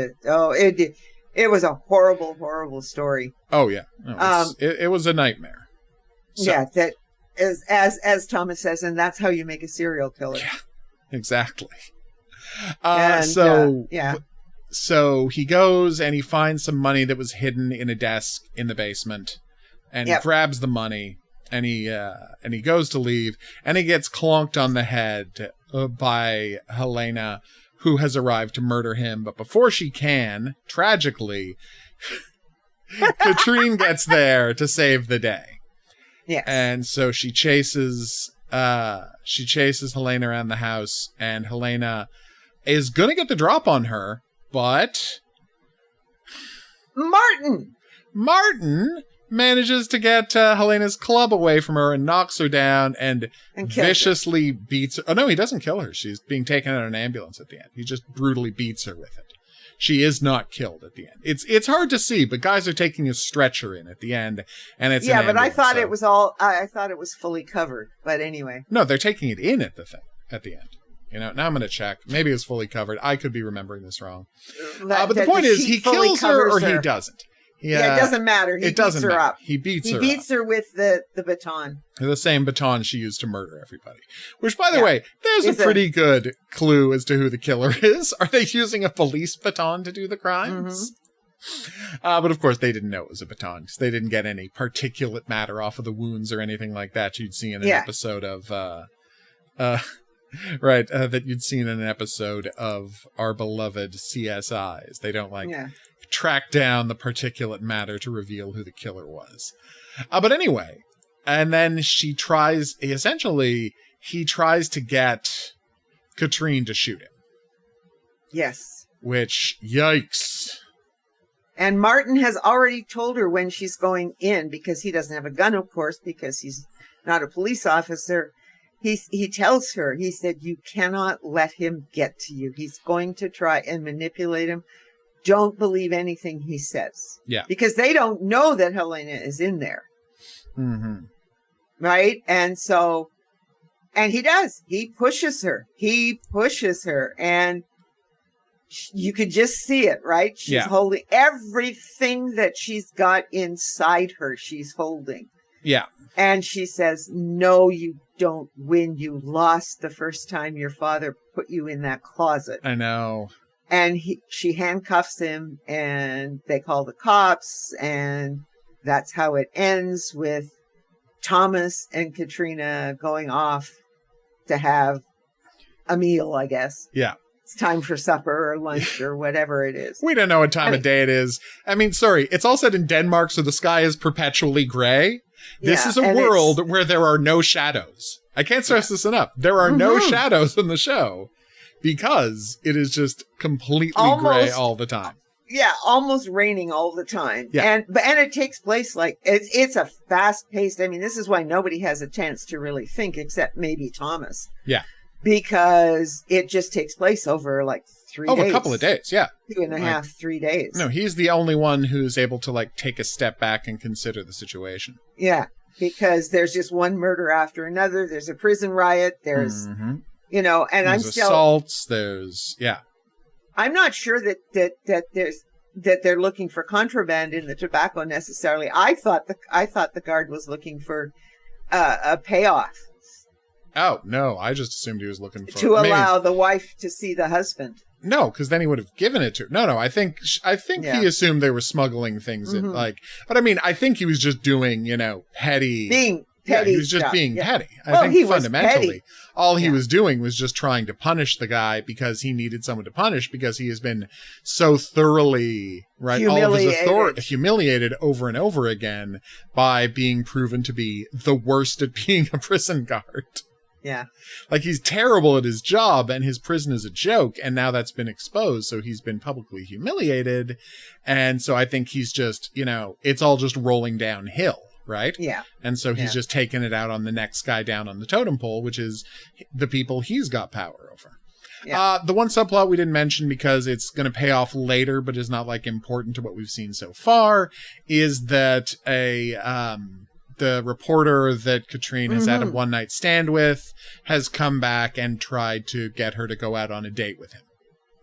it was a horrible, horrible story. Oh, yeah. No, it was a nightmare. So. Yeah, that is, as Thomas says, and that's how you make a serial killer. Yeah, exactly. So he goes and he finds some money that was hidden in a desk in the basement, and he grabs the money, and he goes to leave, and he gets clonked on the head by Helena, who has arrived to murder him. But before she can, tragically, Katrine gets there to save the day. Yes. And so she chases Helena around the house, and Helena is going to get the drop on her, but Martin manages to get Helena's club away from her and knocks her down and viciously beats her. Oh, no, he doesn't kill her. She's being taken out of an ambulance at the end. He just brutally beats her with it. She is not killed at the end. It's hard to see, but guys are taking a stretcher in at the end, and it's but I thought it was I thought it was fully covered. But anyway, no, they're taking it in at the end. You know, now I'm going to check. Maybe it was fully covered. I could be remembering this wrong. But the point is, he kills her or he doesn't. Yeah, it doesn't matter. He beats her up. He beats her with the baton. The same baton she used to murder everybody. Which, by the way, there's a pretty good clue as to who the killer is. Are they using a police baton to do the crimes? Mm-hmm. But of course, they didn't know it was a baton because they didn't get any particulate matter off of the wounds or anything like that you'd see in an episode of... that you'd seen in an episode of our beloved CSIs. They don't track down the particulate matter to reveal who the killer was. But anyway, and then he tries to get Katrine to shoot him. Yes. Which, yikes. And Martin has already told her when she's going in, because he doesn't have a gun, of course, because he's not a police officer. He tells her, he said, you cannot let him get to you. He's going to try and manipulate him. Don't believe anything he says. Yeah. Because they don't know that Helena is in there. Mm-hmm. Right? And so, and he does. He pushes her. And you could just see it, right? She's holding everything that she's got inside her. She's holding. Yeah. And she says, no, you don't win. You lost the first time your father put you in that closet. I know. And she handcuffs him, and they call the cops, and that's how it ends, with Thomas and Katrina going off to have a meal, I guess. Yeah. It's time for supper or lunch or whatever it is. We don't know what time of day it is. I mean, sorry, it's all set in Denmark, so the sky is perpetually gray. This is a world where there are no shadows. I can't stress this enough. There are no shadows in the show because it is just completely gray all the time. almost raining all the time. Yeah. And it takes place like it's a fast paced. I mean, this is why nobody has a chance to really think except maybe Thomas. Yeah. Because it just takes place over like 3 days. Over a couple of days, yeah. 2.5, 3 days. No, he's the only one who's able to like take a step back and consider the situation. Yeah, because there's just one murder after another. There's a prison riot. There's, and there's I'm still assaults. There's I'm not sure that they're looking for contraband in the tobacco necessarily. I thought the guard was looking for a payoff. Oh no, I just assumed he was looking for to allow the wife to see the husband. No, because then he would have given it to her. No, I think he assumed they were smuggling things in, but I mean, I think he was just doing, petty. Being petty. He was just being petty. Well, I think he was fundamentally, petty. all he was doing was just trying to punish the guy because he needed someone to punish because he has been so thoroughly, humiliated over and over again by being proven to be the worst at being a prison guard. Yeah. Like, he's terrible at his job and his prison is a joke, and now that's been exposed, so he's been publicly humiliated. And so I think he's just, it's all just rolling downhill, right? Yeah. And so he's just taking it out on the next guy down on the totem pole, which is the people he's got power over. Yeah. The one subplot we didn't mention because it's going to pay off later, but is not like important to what we've seen so far, is that the reporter that Katrine has had a one-night stand with has come back and tried to get her to go out on a date with him.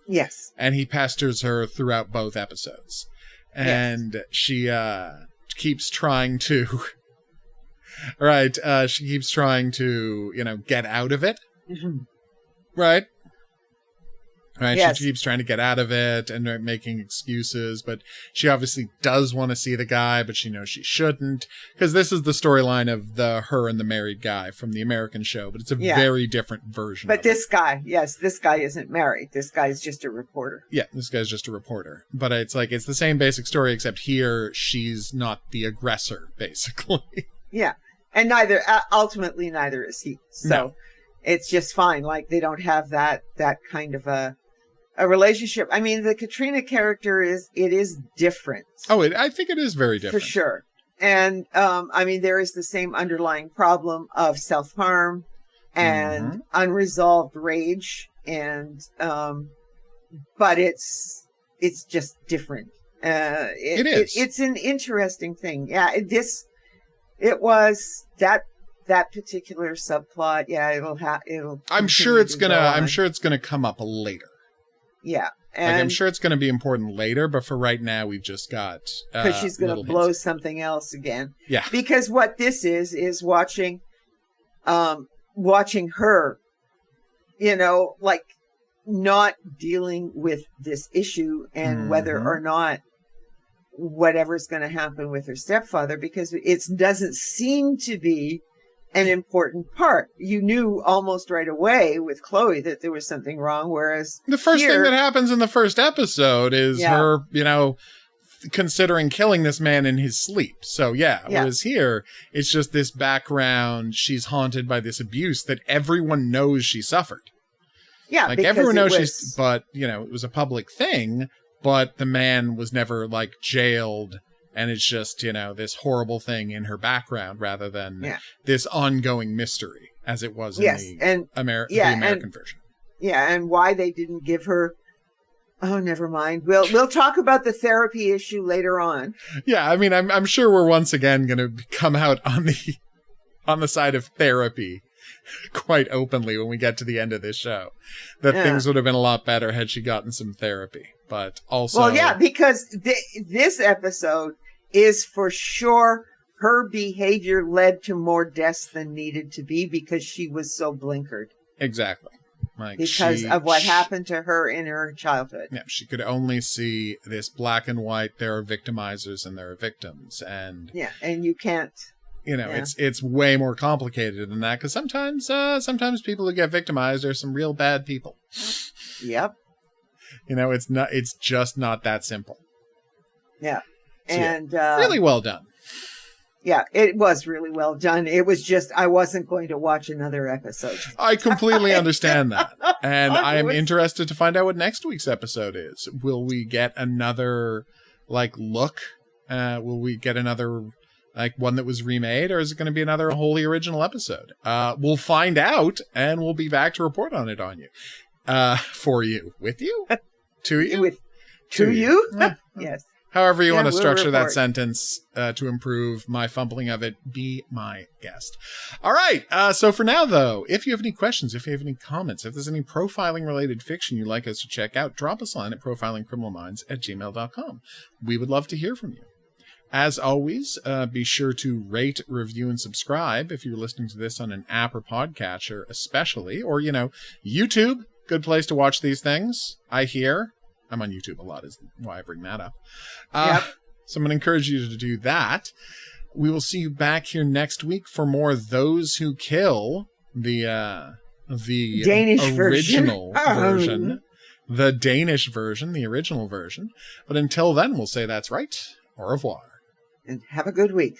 Yes. And he pesters her throughout both episodes. And she keeps trying to... she keeps trying to, get out of it. Right? Right, yes. She keeps trying to get out of it and making excuses, but she obviously does want to see the guy, but she knows she shouldn't, because this is the storyline of her and the married guy from the American show, but it's a very different version. But this guy isn't married. This guy's just a reporter. Yeah, this guy's just a reporter. But it's the same basic story, except here she's not the aggressor, basically. Yeah, and ultimately neither is he. So it's just fine. Like, they don't have that kind of a relationship. I mean, the Katrina character is different. Oh, I think it is very different. For sure. And, there is the same underlying problem of self-harm and unresolved rage. And, but it's just different. It is. It's an interesting thing. Yeah. It was that particular subplot. Yeah. It'll, I'm sure it's gonna come up later. Yeah. And I'm sure it's going to be important later, but for right now, we've just got... Because she's going to blow something else again. Yeah. Because what this is watching her, not dealing with this issue and whether or not whatever's going to happen with her stepfather, because it doesn't seem to be an important part. You knew almost right away with Chloe that there was something wrong, whereas the first thing that happens in the first episode is her, considering killing this man in his sleep. So whereas here, it's just this background, she's haunted by this abuse that everyone knows she suffered. Yeah, like everyone knows but it was a public thing, but the man was never jailed. And it's just, this horrible thing in her background rather than this ongoing mystery as it was in the American version. Yeah, and why they didn't give her... Oh, never mind. We'll talk about the therapy issue later on. Yeah, I mean, I'm sure we're once again going to come out on the side of therapy quite openly when we get to the end of this show. That things would have been a lot better had she gotten some therapy. But also... Well, yeah, because this episode is for sure her behavior led to more deaths than needed to be because she was so blinkered. Exactly. Because of what happened to her in her childhood. Yeah, she could only see this black and white, there are victimizers and there are victims. And and you can't... it's way more complicated than that, because sometimes people who get victimized are some real bad people. Yep. It's just not that simple. Yeah. So, and really well done. Yeah, it was really well done. It was just, I wasn't going to watch another episode. I completely understand that. And I am interested to find out what next week's episode is. Will we get another, look? Will we get another, one that was remade? Or is it going to be another wholly original episode? We'll find out, and we'll be back to report on it on you. For you. With you? To you? To you? Yes. However you want to structure report. that sentence to improve my fumbling of it, be my guest. All right. So for now, though, if you have any questions, if you have any comments, if there's any profiling-related fiction you'd like us to check out, drop us a line at profilingcriminalminds@gmail.com. We would love to hear from you. As always, be sure to rate, review, and subscribe if you're listening to this on an app or podcatcher especially, or, YouTube, good place to watch these things, I hear. I'm on YouTube a lot, is why I bring that up. Yep. So I'm going to encourage you to do that. We will see you back here next week for more Those Who Kill, the Danish original version. The Danish version, the original version. But until then, we'll say that's right. Au revoir. And have a good week.